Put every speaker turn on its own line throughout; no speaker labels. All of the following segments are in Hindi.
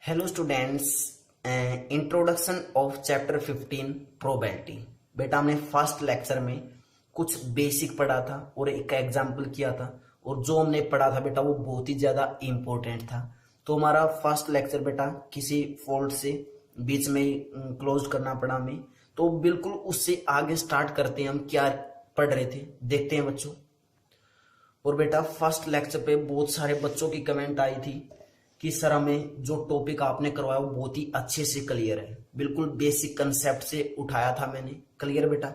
Hello students, introduction of chapter 15 probability. बेटा हमने फर्स्ट लेक्चर में कुछ बेसिक पढ़ा था और एक एग्जाम्पल किया था, और जो हमने पढ़ा था बेटा वो बहुत ही ज़्यादा इम्पोर्टेंट था। तो हमारा फर्स्ट लेक्चर बेटा किसी फॉल्ट से बीच में ही क्लोज करना पड़ा हमें, तो बिल्कुल उससे आगे स्टार्ट करते हैं। हम क्या पढ़ रहे थे देखते हैं बच्चों। और बेटा फर्स्ट लेक्चर पे बहुत सारे बच्चों की कमेंट आई थी कि सर हमें जो टॉपिक आपने करवाया वो बहुत ही अच्छे से क्लियर है, बिल्कुल बेसिक कंसेप्ट से उठाया था मैंने। क्लियर बेटा।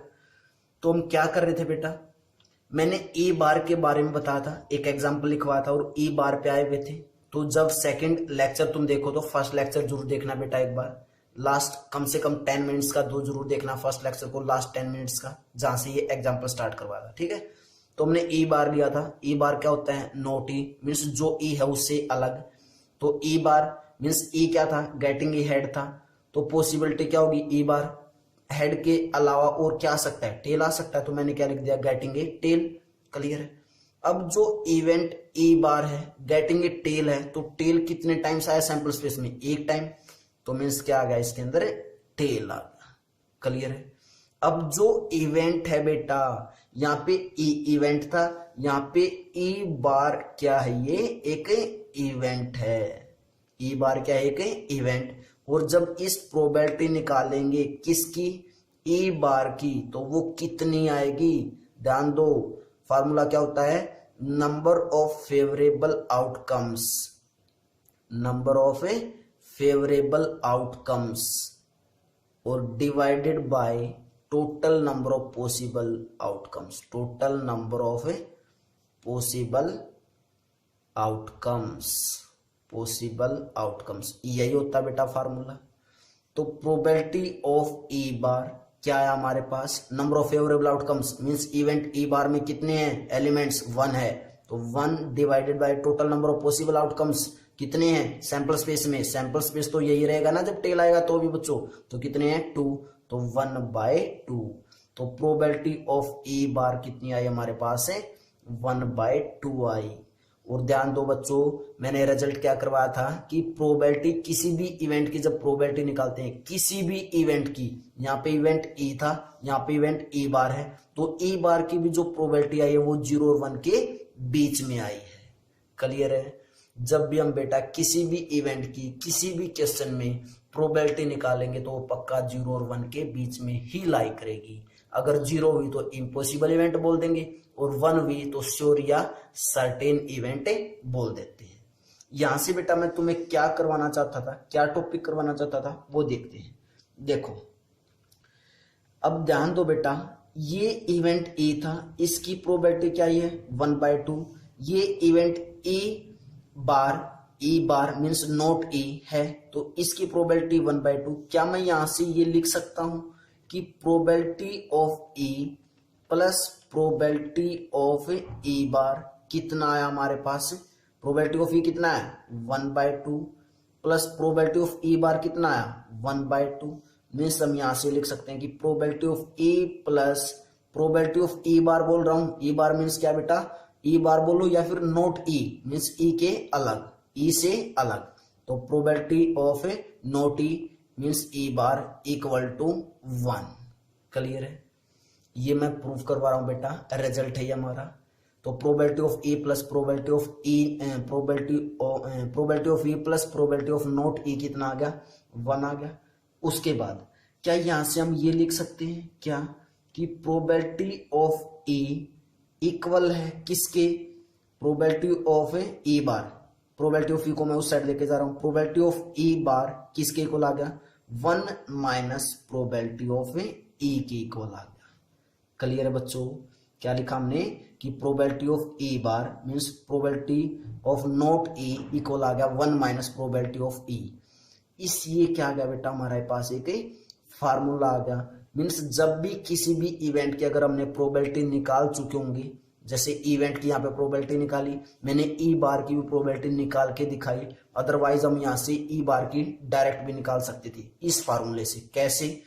तो हम क्या कर रहे थे बेटा, मैंने ई बार के बारे में बताया था, एक एग्जांपल लिखवाया था और ई बार पे आए हुए थे। तो जब सेकंड लेक्चर तुम देखो तो फर्स्ट लेक्चर जरूर देखना बेटा एक बार, लास्ट कम से कम 10 मिनट्स का दो जरूर देखना फर्स्ट लेक्चर को, लास्ट 10 मिनट्स का जहां से ये एग्जाम्पल स्टार्ट करवाया था। ठीक है। तो हमने ई बार लिया था। ई बार क्या होता है? नॉट ई, मीन्स जो ई है उससे अलग। तो ई बार मीन्स ई क्या था? गेटिंग ई हेड था। तो पॉसिबिलिटी क्या होगी? ई बार हेड के अलावा और क्या आ सकता है? टेल आ सकता है। तो मैंने क्या लिख दिया? Getting a tell. क्लियर है। अब जो इवेंट ई बार है, गेटिंग ए टेल है, तो टेल कितने टाइम्स आया सैंपल स्पेस में? एक टाइम। तो मीन्स क्या आ गया इसके अंदर? टेल आ गया। क्लियर है। अब जो इवेंट है बेटा, यहाँ पे ई इवेंट था, यहाँ पे ई बार क्या है? ये एक इवेंट है। ई बार क्या है? एक इवेंट। और जब इस प्रोबेबिलिटी निकालेंगे किसकी? ई बार की, तो वो कितनी आएगी? ध्यान दो, फार्मूला क्या होता है? Number of favourable outcomes, number of favourable outcomes और divided by total number of possible outcomes, total number of possible outcomes, possible outcomes, यही होता बेटा फार्मूला। तो प्रोबेबिलिटी ऑफ ई बार क्या है हमारे पास? Number of favourable outcomes means event E bar में कितने हैं एलिमेंट्स? 1 है। तो 1 divided by total number of possible outcomes कितने हैं सैंपल स्पेस में? सैंपल स्पेस तो यही रहेगा ना जब टेल आएगा तो भी बच्चों। तो कितने हैं? 2। तो 1/2। तो प्रोबेबिलिटी ऑफ ई बार कितनी आई हमारे पास है? 1/2 आई। और ध्यान दो बच्चों, मैंने रिजल्ट क्या करवाया था कि प्रोबेबिलिटी किसी भी इवेंट की, जब प्रोबेबिलिटी निकालते हैं किसी भी इवेंट की, यहाँ पे इवेंट ई था, यहाँ पे इवेंट ई बार है, तो ई बार की भी जो प्रोबेबिलिटी आई है वो 0 और 1 के बीच में आई है। क्लियर है। जब भी हम बेटा किसी भी इवेंट की किसी भी क्वेश्चन में प्रोबेबिलिटी निकालेंगे तो वो पक्का 0 और 1 के बीच में ही लाई करेगी। अगर 0 हुई तो इम्पॉसिबल इवेंट बोल देंगे, और 1 हुई तो श्योर या सर्टेन इवेंट बोल देते हैं। यहां से बेटा मैं तुम्हें क्या करवाना चाहता था, क्या टॉपिक करवाना चाहता था वो देखते हैं। देखो अब ध्यान दो बेटा, ये इवेंट ए था, इसकी प्रोबेबिलिटी क्या है? 1/2। ये event E bar means not E है, तो इसकी प्रोबेबिलिटी 1/2। क्या मैं यहां से ये लिख सकता हूं कि probability of E plus probability of E bar कितना आया हमारे पास? प्रोबेबिलिटी ऑफ ई कितना है? 1/2 plus probability of E bar कितना आया? 1/2। मीन्स हम यहां से लिख सकते हैं कि probability of E plus probability of E bar बोल रहा हूं। ई बार मीन्स क्या बेटा? ई बार बोलो या फिर नॉट ई मीन्स ई के अलग, ई से अलग। तो probability of not E means E bar equal to 1। Clear है। ये मैं प्रूफ करवा रहा हूं बेटा, रिजल्ट है ये हमारा। तो probability of E plus probability of E, probability of E plus probability of not E कितना आ गया? 1 आ गया। उसके बाद क्या यहां से हम ये लिख सकते हैं क्या कि प्रोबेबिलिटी ऑफ ई इक्वल है किसके? Probability of E bar, probability of E को मैं उस साइड लेके जा रहा हूं, प्रोबेबिलिटी ऑफ ई बार किसके इक्वल आ गया? 1 माइनस प्रोबेबिलिटी ऑफ ई के इक्वल आ गया। क्लियर है बच्चों। क्या लिखा हमने कि probability of E bar means probability of not E equal आ गया 1 माइनस प्रोबेबिलिटी ऑफ ई। इस ये क्या आ गया बेटा हमारे पास? एक फार्मूला आ गया। मीन्स जब भी किसी भी इवेंट की अगर हमने प्रोबेबिलिटी निकाल चुके होंगे, जैसे इवेंट की यहाँ पे प्रोबेबिलिटी निकाली, मैंने ई बार की भी प्रोबेबिलिटी निकाल के दिखाई, अदरवाइज हम यहाँ से ई बार की डायरेक्ट भी निकाल सकते थे इस फार्मूले से। कैसे?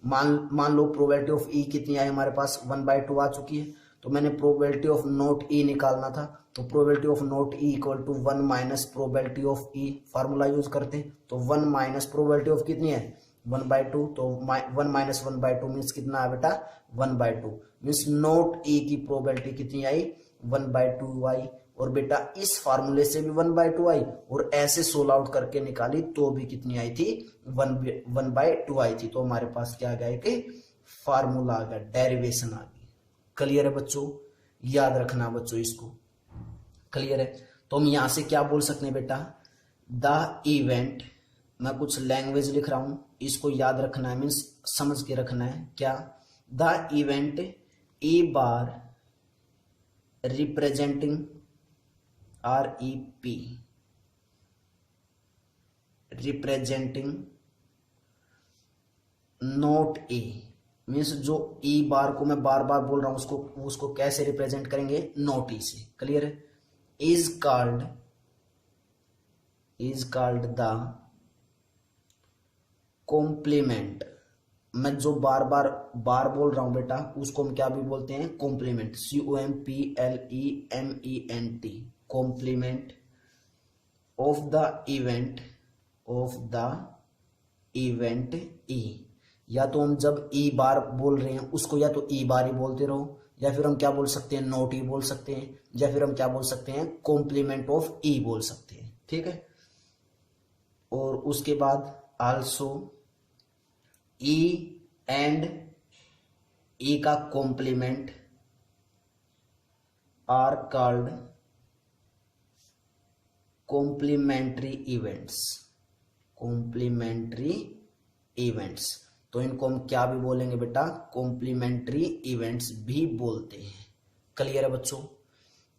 मान लो प्रोबेबिलिटी ऑफ ई कितनी आई हमारे पास? 1/2 आ चुकी है। तो मैंने प्रोबेबिलिटी ऑफ नॉट ई निकालना था, तो probability of not E equal to 1 minus probability of E, formula use करते हैं। तो 1 माइनस प्रोबेबिलिटी ऑफ कितनी है 1/2, तो 1 माइनस 1/2 मीन्स कितना है बेटा 1/2, मीन्स नॉट ई की प्रोबेबिलिटी कितनी आई 1/2 आई। और बेटा इस फार्मूले से भी 1/2 आई और ऐसे सोल्व आउट करके निकाली तो भी कितनी आई थी 1/2 आई थी। तो हमारे पास क्या आ गया कि फार्मूला आ गया, डेरिवेशन आ गई। क्लियर है बच्चों, याद रखना बच्चों इसको, क्लियर है। तो हम यहां से क्या बोल सकते हैं बेटा, द इवेंट, मैं कुछ लैंग्वेज लिख रहा हूं, इसको याद रखना है, मीन्स समझ के रखना है क्या, the event E bar representing REP representing note A, means जो ई बार को मैं बार बार बोल रहा हूं उसको कैसे रिप्रेजेंट करेंगे नोट ई से। क्लियर है। इज कॉल्ड द कॉम्प्लीमेंट, मैं जो बार बोल रहा हूं बेटा उसको हम क्या भी बोलते हैं complement, COMPLEMENT, complement of the event E. या तो हम जब ई बार बोल रहे हैं उसको या तो ई बार ही बोलते रहो, या फिर हम क्या बोल सकते हैं नोट ई बोल सकते हैं, या फिर हम क्या बोल सकते हैं कॉम्प्लीमेंट ऑफ ई बोल सकते हैं। ठीक है। और उसके बाद आल्सो ई एंड ई का complement are called complementary events. तो इनको हम क्या भी बोलेंगे बेटा कॉम्प्लीमेंट्री इवेंट्स भी बोलते हैं। क्लियर है बच्चों।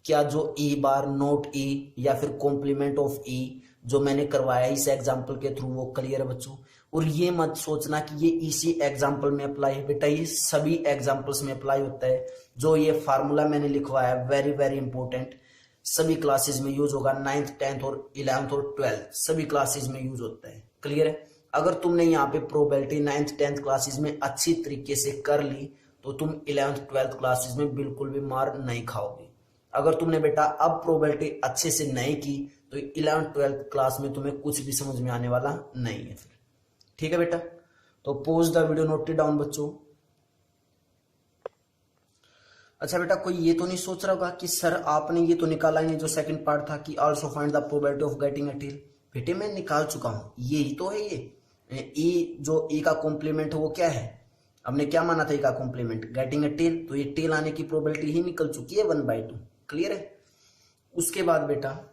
क्या जो ई बार नोट ई या फिर कॉम्प्लीमेंट ऑफ ई जो मैंने करवाया इस एग्जाम्पल के थ्रू वो क्लियर है बच्चों। और ये मत सोचना कि ये इसी एग्जाम्पल में अप्लाई है बेटा, ये सभी एग्जाम्पल्स में अप्लाई होता है। जो ये फार्मूला मैंने लिखवाया वेरी वेरी इंपॉर्टेंट, सभी क्लासेस में यूज होगा, 9th 10th और 11th और 12th सभी क्लासेस में यूज होता है। क्लियर है। अगर तुमने यहाँ पे प्रोबेबिलिटी 9th 10th क्लासेस में अच्छी तरीके से कर ली तो तुम 11th 12th क्लासेस में बिल्कुल भी मार नहीं खाओगे। अगर तुमने बेटा अब प्रोबेबिलिटी अच्छे से नहीं की तो 11th 12th क्लास में तुम्हें कुछ भी समझ में आने वाला नहीं है फिर। ठीक है बेटा। तो pause the video, note it down बच्चों। अच्छा बेटा, कोई ये तो नहीं सोच रहा होगा कि सर आपने ये तो निकाला ही नहीं जो सेकंड पार्ट था कि also find the probability of getting a tail. बेटे मैं निकाल चुका हूं, यही तो है ये ई, जो ई का कॉम्प्लीमेंट है वो क्या है, हमने क्या माना था ई का कॉम्प्लीमेंट गेटिंग अ टेल, तो ये टेल आने की प्रोबेबिलिटी ही निकल चुकी है 1/2। क्लियर है। उसके बाद बेटा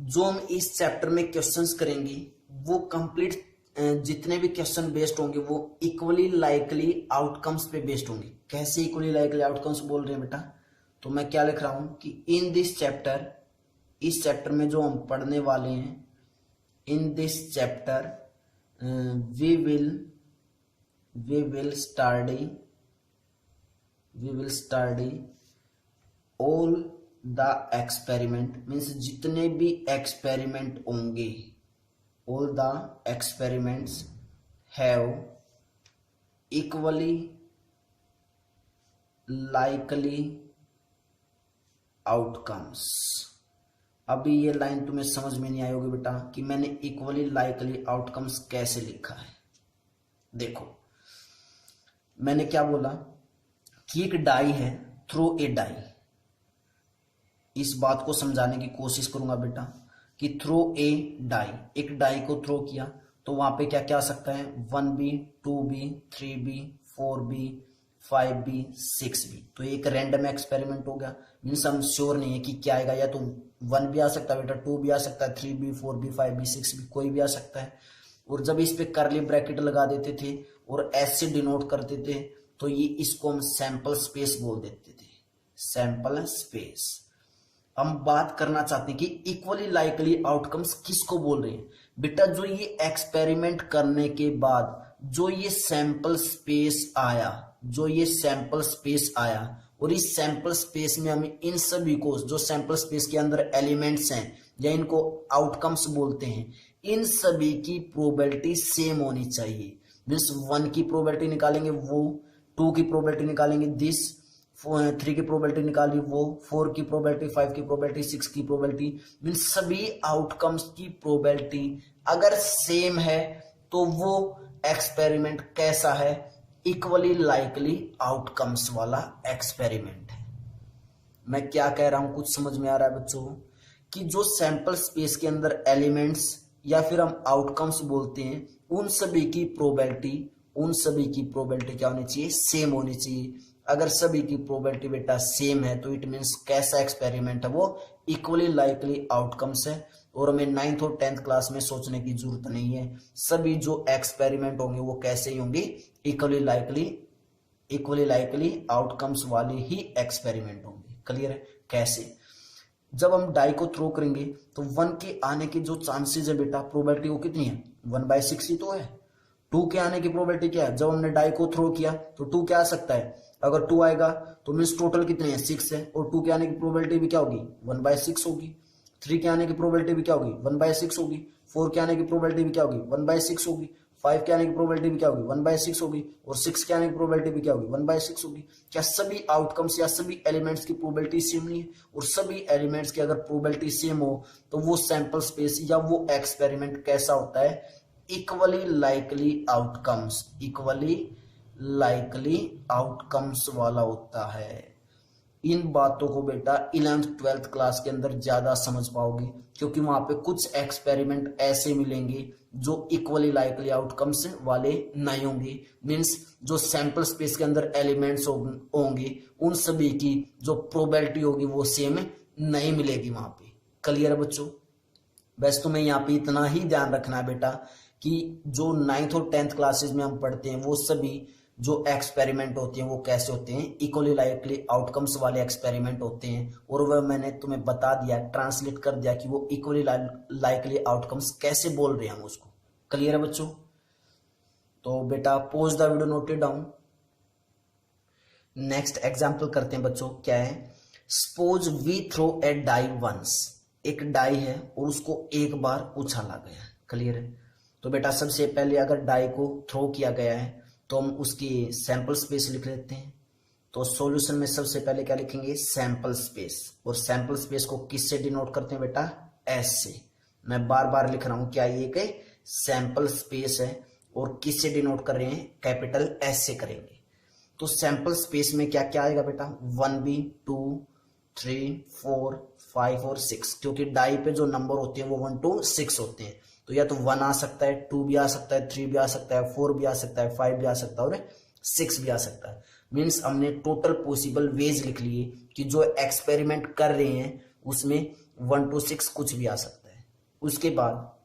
जो हम इस चैप्टर में क्वेश्चंस करेंगे वो कंप्लीट जितने भी क्वेश्चन बेस्ड होंगे वो इक्वली लाइकली आउटकम्स पे बेस्ड होंगे। कैसे इक्वली लाइकली आउटकम्स बोल रहे हैं बेटा, तो मैं क्या लिख रहा हूं कि इन दिस चैप्टर, इस चैप्टर में जो हम पढ़ने वाले हैं, in this chapter we will study all the experiment, means जितने भी एक्सपेरिमेंट होंगे, all the experiments have equally likely outcomes। अभी ये लाइन तुम्हें समझ में नहीं आई होगी बेटा कि मैंने इक्वली लाइकली आउटकम्स कैसे लिखा है। देखो मैंने क्या बोला कि एक डाई है, थ्रो ए डाई, इस बात को समझाने की कोशिश करूंगा बेटा कि थ्रो ए डाई, एक डाई को थ्रो किया तो वहां पे क्या क्या आ सकता है 1B 2B 3B 4B 5B 6B। तो एक रैंडम एक्सपेरिमेंट हो गया, मीन्स हम श्योर नहीं है कि क्या आएगा, या तो 1 भी आ सकता है बेटा, 2 भी आ सकता है, 3B 4B 5B 6B कोई भी आ सकता है। और जब इस पे कर्ली ब्रैकेट लगा देते थे और ऐसे डिनोट करते थे तो ये इसको हम सैंपल स्पेस बोल देते थे, सैंपल स्पेस। हम बात करना चाहते हैं कि इक्वली लाइकली आउटकम्स किसको बोल रहे हैं बेटा, जो ये एक्सपेरिमेंट करने के बाद जो ये सैंपल स्पेस आया, और इस सैंपल स्पेस में हम इन सभी को, जो सैंपल स्पेस के अंदर एलिमेंट्स हैं या इनको आउटकम्स बोलते हैं, इन सभी की प्रोबेबिलिटी सेम होनी चाहिए। मीन्स 1 की प्रोबेबिलिटी निकालेंगे वो, 2 की प्रोबेबिलिटी निकालेंगे दिस, 3 की प्रोबेबिलिटी निकाली वो, 4 की प्रोबेबिलिटी, 5 की प्रोबेबिलिटी, 6 की प्रोबेबिलिटी, मीन सभी आउटकम्स की प्रोबेबिलिटी अगर सेम है तो वो एक्सपेरिमेंट कैसा है, इक्वली लाइकली आउटकम्स वाला एक्सपेरिमेंट है। मैं क्या कह रहा हूं, कुछ समझ में आ रहा है बच्चों? कि जो सैंपल स्पेस के अंदर एलिमेंट्स या फिर हम आउटकम्स बोलते हैं, उन सभी की प्रोबेबिलिटी क्या होनी चाहिए, सेम होनी चाहिए। अगर सभी की प्रोबेबिलिटी बेटा सेम है तो इट मीन्स कैसा एक्सपेरिमेंट है, वो इक्वली लाइकली आउटकम्स है। और हमें 9th और 10th क्लास में सोचने की जरूरत नहीं है, सभी जो एक्सपेरिमेंट होंगे वो कैसे ही होंगे, इक्वली लाइकली आउटकम्स वाले ही एक्सपेरिमेंट होंगे। क्लियर है? कैसे? जब हम डाई को थ्रो करेंगे तो 1 के आने के जो चांसेस है बेटा, प्रोबेबिलिटी वो कितनी है, 1/6 ही तो है। 2 के आने की प्रोबेबिलिटी क्या है, जब हमने डाई को थ्रो किया तो 2 क्या आ सकता है, अगर 2 आएगा तो मीन्स टोटल कितने हैं, 6 है, और 2 के आने की प्रोबेबिलिटी भी क्या होगी, 1/6 होगी। 3 के आने की प्रोबेबिलिटी भी क्या होगी, 1/6 होगी। 4 के आने की प्रोबेबिलिटी भी क्या होगी, 1/6 होगी। 5 के आने की प्रोबेबिलिटी भी क्या होगी, 1/6 होगी। और 6 के आने की प्रोबेबिलिटी भी क्या होगी, 1/6 होगी। क्या सभी आउटकम्स या सभी एलिमेंट्स की प्रोबेबिलिटी सेम नहीं है? और सभी एलिमेंट्स की अगर प्रोबेबिलिटी सेम हो तो वो सैंपल स्पेस या वो एक्सपेरिमेंट कैसा होता है, इक्वली लाइकली आउटकम्स वाला होता है। इन बातों को बेटा 11th 12th क्लास के अंदर ज्यादा समझ पाओगे, क्योंकि वहां पे कुछ एक्सपेरिमेंट ऐसे मिलेंगे जो इक्वली लाइकली आउटकम्स वाले नहीं होंगे। मींस जो सैंपल स्पेस के अंदर एलिमेंट्स होंगे उन सभी की जो प्रोबेबिलिटी होगी वो सेम नहीं मिलेगी वहां पे। क्लियर है बच्चों? बस तुम्हें यहाँ पे इतना ही ध्यान रखना है बेटा कि जो 9th और 10th क्लासेस में हम पढ़ते हैं वो सभी जो एक्सपेरिमेंट होते हैं वो कैसे होते हैं, इक्वली लाइकली आउटकम्स वाले एक्सपेरिमेंट होते हैं। और वह मैंने तुम्हें बता दिया, ट्रांसलेट कर दिया कि वो इक्वली लाइकली आउटकम्स कैसे बोल रहे हैं हम उसको। क्लियर है बच्चों? तो बेटा pose the video, note it down. Next example करते हैं बच्चों। क्या है, suppose we throw a die once. एक डाई है और उसको एक बार उछाला गया। क्लियर है? तो बेटा सबसे पहले अगर डाई को थ्रो किया गया है तो हम उसकी सैंपल स्पेस लिख लेते हैं। तो सॉल्यूशन में सबसे पहले क्या लिखेंगे, सैंपल स्पेस। और सैंपल स्पेस को किससे डिनोट करते हैं बेटा, एस से। मैं बार बार लिख रहा हूं, क्या ये एक सैंपल स्पेस है और किससे डिनोट कर रहे हैं, कैपिटल एस से करेंगे। तो सैंपल स्पेस में क्या क्या आएगा बेटा, 1B 2 3 4 5 और 6, क्योंकि डाई पे जो नंबर होते हैं वो 1 to 6 होते हैं। तो या तो 1 आ सकता है, 2 भी आ सकता है, 3 भी आ सकता है, 4 भी आ सकता है, 5 भी आ सकता है और 6 भी आ सकता है। मीन्स हमने टोटल पॉसिबल वेज लिख लिए कि जो एक्सपेरिमेंट कर रहे हैं उसमें 1 to 6 कुछ भी आ सकता है। उसके बाद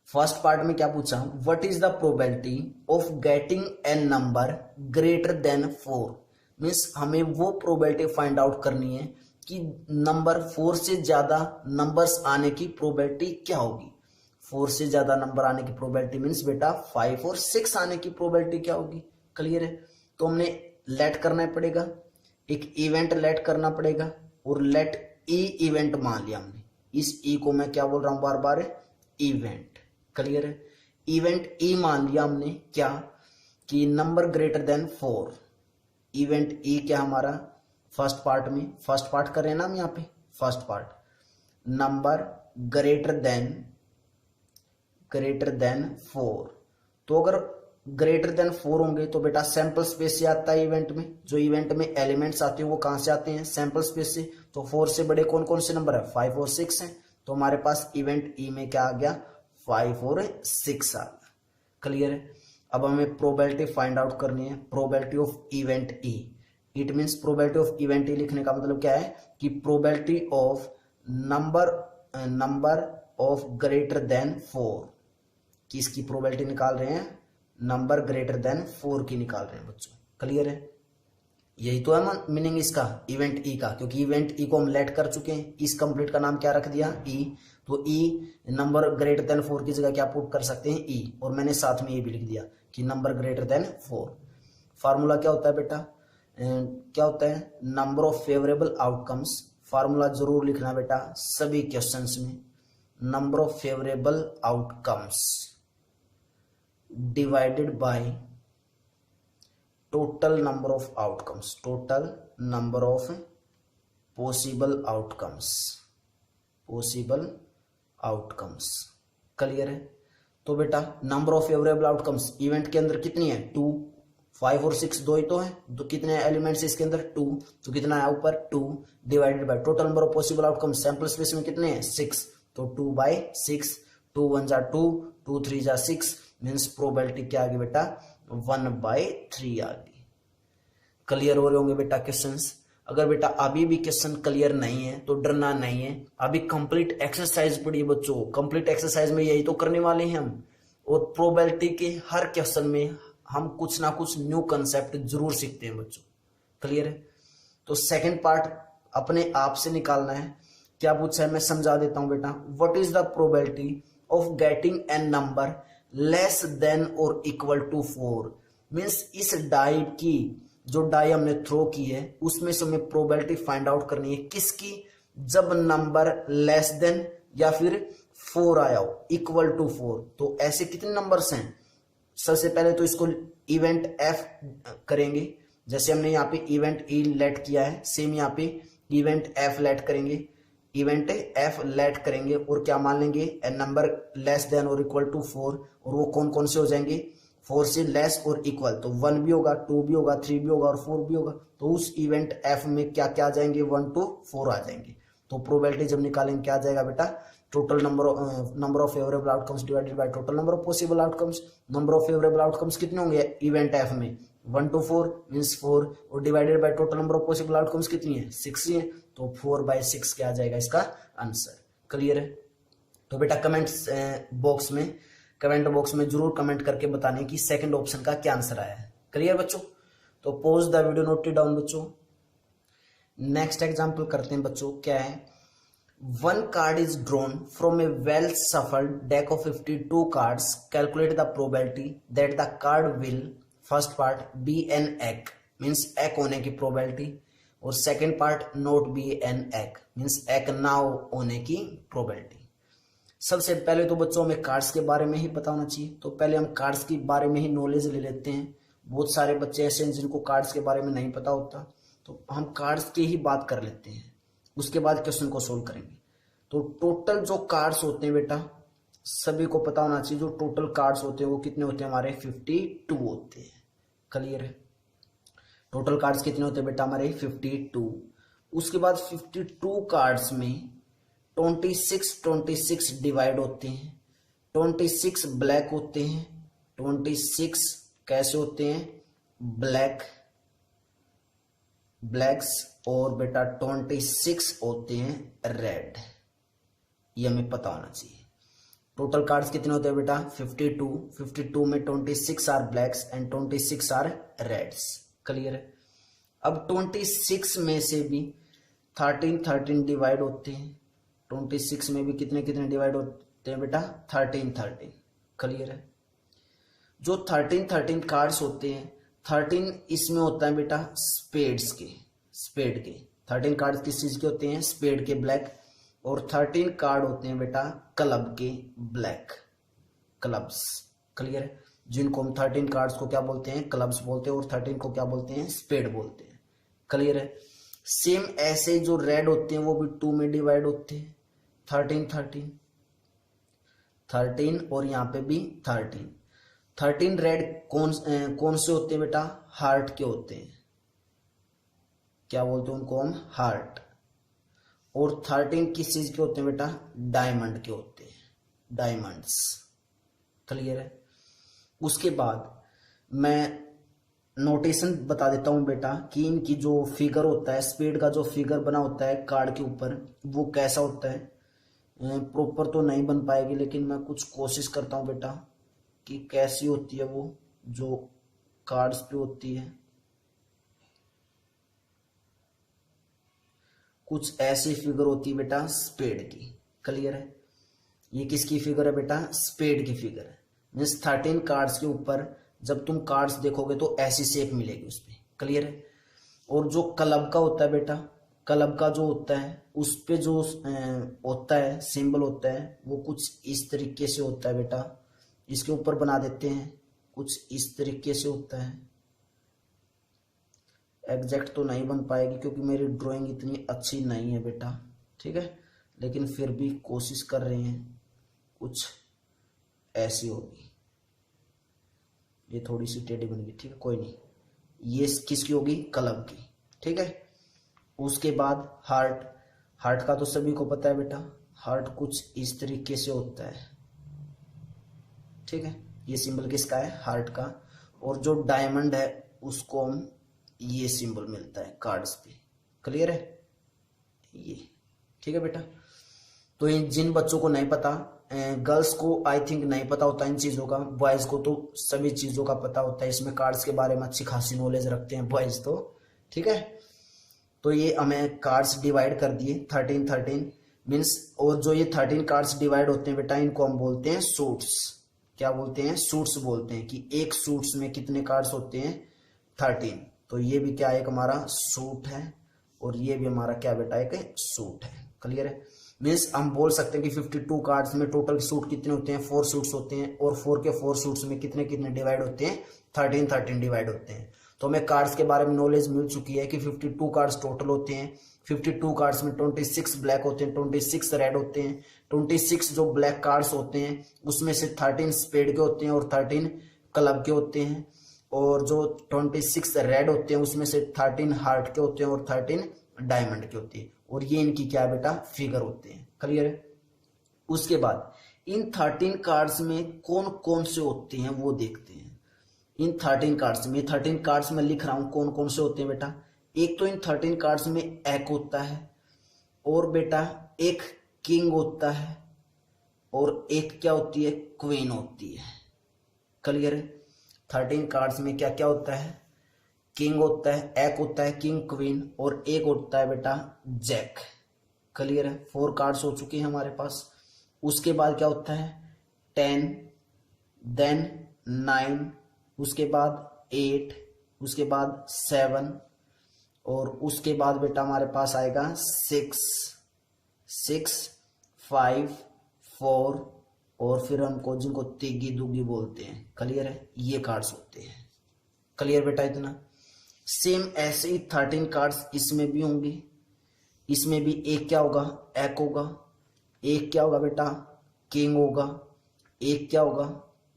फर्स्ट पार्ट में क्या पूछा, what is the probability of getting a number greater than 4। Means हमें वो प्रोबेबिलिटी फाइंड आउट करनी है कि नंबर 4 से ज्यादा नंबर्स आने की प्रोबेबिलिटी क्या होगी। 4 से ज्यादा नंबर आने की प्रोबेबिलिटी मीन्स बेटा 5 और 6 आने की प्रोबेबिलिटी क्या होगी। क्लियर है? तो हमने लेट करना पड़ेगा, एक इवेंट लेट करना पड़ेगा और लेट ई इवेंट मान लिया हमने। इस ई को मैं क्या बोल रहा हूं बार बार, इवेंट। क्लियर है? इवेंट ई मान लिया हमने, क्या कि number greater than 4। Event E क्या हमारा, फर्स्ट पार्ट में, फर्स्ट पार्ट कर रहे हैं ना हम यहाँ पे, first part number greater than 4। तो अगर ग्रेटर देन 4 होंगे तो बेटा सैंपल स्पेस से आता है इवेंट में, जो इवेंट में एलिमेंट्स आते हैं वो कहां से आते हैं, सैंपल स्पेस से। तो 4 से बड़े कौन कौन से नंबर है, 5 और 6 हैं। तो हमारे पास इवेंट ई में क्या आ गया, 5 और 6 आ गया। क्लियर है? अब हमें प्रोबेबिलिटी फाइंड आउट करनी है, probability of event E. It means probability of event E लिखने का मतलब क्या है कि probability of number of greater than 4, किसकी प्रोबेबिलिटी निकाल रहे हैं, नंबर ग्रेटर देन 4 की निकाल रहे हैं बच्चों। क्लियर है? यही तो है मीनिंग इसका, इवेंट ई का, क्योंकि इवेंट ई को हम लेट कर चुके हैं। इस कंप्लीट का नाम क्या रख दिया, ई। तो ई नंबर ग्रेटर देन 4 की जगह क्या पुट कर सकते हैं, ई। और मैंने साथ में ये भी लिख दिया कि नंबर ग्रेटर देन 4। फार्मूला क्या होता है बेटा, क्या होता है, number of favourable outcomes. Formula जरूर लिखना बेटा सभी क्वेश्चंस में, number of favourable outcomes divided by total number of outcomes, total number of possible outcomes, possible outcomes. Clear है? तो बेटा number of favourable outcomes event के अंदर कितनी है? 2, 5 और 6 दो ही तो है, तो कितने एलिमेंट्स इसके अंदर? 2, तो कितना है ऊपर? 2 divided by total number of possible outcomes sample space में कितने हैं? 6, तो 2/6, 2 1 जा 2, 2 3 जा 6, मीन्स प्रोबेबिलिटी क्या आ गई बेटा? 1/3 आ गई। क्लियर हो रहे होंगे बेटा क्वेश्चंस? अगर बेटा अभी भी क्वेश्चन क्लियर नहीं है तो डरना नहीं है, अभी कंप्लीट एक्सरसाइज पढ़िए बच्चों। कंप्लीट एक्सरसाइज में यही तो करने वाले हैं हम, और प्रोबेबिलिटी के हर क्वेश्चन में हम कुछ ना कुछ न्यू कंसेप्ट जरूर सीखते हैं बच्चों। क्लियर है? तो सेकंड पार्ट अपने आप से निकालना है। क्या पूछा है मैं समझा देता हूं बेटा। What is the probability of getting an number less than और इक्वल टू 4? मीन्स इस डाई की, जो डाई हमने थ्रो की है उसमें से हमें प्रोबेबिलिटी फाइंड आउट करनी है किसकी? जब नंबर लेस देन या फिर 4 आया हो, इक्वल टू 4। तो ऐसे कितने नंबर्स हैं? सबसे पहले तो इसको इवेंट एफ करेंगे, जैसे हमने यहाँ पे इवेंट ई लेट किया है, सेम यहाँ पे इवेंट एफ लेट करेंगे, इवेंट एफ लेट करेंगे और क्या मान लेंगे? एन नंबर लेस देन और इक्वल टू 4, और वो कौन कौन से हो जाएंगे? 4 से लेस और इक्वल, तो 1 भी होगा, 2 भी होगा, 3 भी होगा और 4 भी होगा। तो उस इवेंट एफ में क्या क्या आ जाएंगे? 1 to 4 आ जाएंगे। तो प्रोबेबिलिटी जब निकालेंगे क्या आ जाएगा बेटा? Total number of favourable outcomes divided by total number of possible outcomes. Number of favourable outcomes कितने होंगे इवेंट एफ में? 1 to 4 मीन्स 4, और divided by total number of possible outcomes कितनी है? 6 ही है, तो 4/6 क्या आ जाएगा इसका आंसर। क्लियर है? तो बेटा कमेंट बॉक्स में जरूर कमेंट करके बताने की सेकंड ऑप्शन का क्या आंसर आया है। क्लियर बच्चों? तो pause the video, note it down बच्चों। नेक्स्ट एग्जांपल करते हैं बच्चों। क्या है? One card is drawn from a well shuffled deck of 52 cards. Calculate the probability that the card will, first part, be an egg, means egg होने की probability, और second part, not be an egg, means egg ना होने की probability। सबसे पहले तो बच्चों हमें कार्ड्स के बारे में ही पता होना चाहिए, तो पहले हम कार्ड्स के बारे में ही नॉलेज ले लेते हैं। बहुत सारे बच्चे ऐसे हैं जिनको कार्ड्स के बारे में नहीं पता होता, तो हम कार्ड्स की ही बात कर लेते हैं, उसके बाद क्वेश्चन को सोल्व करेंगे। तो टोटल जो कार्ड्स होते हैं बेटा, सभी को पता होना चाहिए, जो टोटल कार्ड्स होते हैं वो कितने होते हैं हमारे? 52 होते हैं। क्लियर है? टोटल कार्ड्स कितने होते हैं बेटा हमारे? 52। उसके बाद 52 कार्ड्स में 26 डिवाइड होते हैं। 26 ब्लैक होते हैं, 26 कैसे होते हैं? ब्लैक्स, और बेटा 26 होते हैं रेड। ये हमें पता होना चाहिए। टोटल कार्ड्स कितने होते हैं बेटा? 52 में 26 are blacks and 26 are reds. Clear है? अब 26 में से भी 13 डिवाइड होते हैं। 26 में भी कितने डिवाइड होते हैं बेटा? 13। क्लियर है? जो 13 कार्ड्स होते हैं, 13 इसमें होता है बेटा स्पेड के। 13 कार्ड्स किस चीज के होते हैं? स्पेड के, ब्लैक, और 13 कार्ड होते हैं बेटा क्लब के, ब्लैक, क्लब्स। क्लियर है? जिनको हम 13 कार्ड्स को क्या बोलते हैं? क्लब्स बोलते हैं, और 13 को क्या बोलते हैं? स्पेड बोलते हैं। क्लियर है? सेम ऐसे जो रेड होते हैं वो भी 2 में डिवाइड होते हैं। 13 और यहाँ पे भी 13 रेड कौन से होते हैं बेटा? हार्ट के होते हैं। क्या बोलते हैं उनको हम? हार्ट। और 13 किस चीज के होते हैं बेटा? डायमंड के होते हैं, डायमंड्स। क्लियर है? उसके बाद मैं नोटेशन बता देता हूं बेटा कि इनकी जो फिगर होता है, स्पेड का जो फिगर बना होता है कार्ड के ऊपर, वो कैसा होता है। प्रॉपर तो नहीं बन पाएगी, लेकिन मैं कुछ कोशिश करता हूं बेटा कि कैसी होती है वो जो कार्ड्स पे होती है। कुछ ऐसी फिगर होती है बेटा स्पेड की। क्लियर है? ये किसकी फिगर है बेटा? स्पेड की फिगर है। मीन्स 13 कार्ड्स के ऊपर जब तुम कार्ड्स देखोगे तो ऐसी शेप मिलेगी उसपे। क्लियर है? और जो क्लब का होता है बेटा, क्लब का जो होता है उस पे जो होता है सिंबल होता है, वो कुछ इस तरीके से होता है बेटा। इसके ऊपर बना देते हैं, कुछ इस तरीके से होता है। एग्जैक्ट तो नहीं बन पाएगी क्योंकि मेरी ड्राइंग इतनी अच्छी नहीं है बेटा, ठीक है, लेकिन फिर भी कोशिश कर रहे हैं, कुछ ऐसी होगी। ये थोड़ी सी टेढ़ी बन गई, ठीक है, कोई नहीं। ये किसकी होगी? क्लब की, ठीक है। उसके बाद हार्ट, हार्ट का तो सभी को पता है बेटा, हार्ट कुछ इस तरीके से होता है, ठीक है। ये सिंबल किसका है? हार्ट का। और जो डायमंड है उसको हम, ये सिंबल मिलता है कार्ड्स पे, क्लियर है ये, ठीक है बेटा। तो इन जिन बच्चों को नहीं पता, गर्ल्स को आई थिंक नहीं पता होता इन चीजों का, बॉयज को तो सभी चीजों का पता होता है। इसमें कार्ड्स के बारे में अच्छी खासी नॉलेज रखते हैं बॉयज तो, ठीक है। तो ये हमें कार्ड्स डिवाइड कर दिए 13 मीन्स, और जो ये 13 कार्ड्स डिवाइड होते हैं बेटा, इनको हम बोलते हैं सूट्स। क्या बोलते हैं? सूट्स बोलते हैं कि एक सूट्स में कितने कार्ड्स होते हैं? 13। तो ये भी क्या एक हमारा सूट है, और ये भी हमारा क्या बेटा एक सूट है, क्लियर है। मीन्स हम बोल सकते हैं कि 52 कार्ड्स में टोटल सूट कितने होते हैं? 4 सूट्स होते हैं, और 4 के 4 सूट्स में कितने कितने डिवाइड होते हैं? 13 डिवाइड होते हैं। तो हमें कार्ड्स के बारे में नॉलेज मिल चुकी है कि 52 कार्ड्स टोटल होते हैं। 52 कार्ड्स में 26 ब्लैक होते हैं, 26 रेड होते हैं। 26 जो ब्लैक कार्ड्स होते हैं उसमें से 13 स्पेड के होते हैं और 13 क्लब के होते हैं, और जो 26 रेड होते हैं उसमें से 13 हार्ट के होते हैं और 13 डायमंड के होते हैं। और ये इनकी क्या है बेटा? फिगर होते हैं, क्लियर है। उसके बाद इन 13 कार्ड्स में कौन कौन से होते हैं वो देखते हैं। इन 13 कार्ड्स में, 13 कार्ड्स में लिख रहा हूं कौन कौन से होते हैं बेटा। एक तो इन 13 कार्ड्स में एक होता है, और बेटा एक किंग होता है, और एक क्या होती है? क्वीन होती है, क्लियर है। 13 कार्ड्स में क्या क्या होता है? किंग होता है, एक होता है किंग क्वीन, और एक होता है बेटा जैक, क्लियर है। 4 कार्ड्स हो चुके हैं हमारे पास। उसके बाद क्या होता है? 10, देन 9, उसके बाद 8, उसके बाद 7, और उसके बाद बेटा हमारे पास आएगा 6, 5, 4, और फिर हमको जिनको तिगी दुगी बोलते हैं, क्लियर है। ये कार्ड्स होते हैं, क्लियर बेटा इतना। सेम ऐसे ही 13 कार्ड्स इसमें भी होंगे। इसमें भी एक क्या होगा? एक होगा। एक क्या होगा बेटा? किंग होगा। एक क्या होगा?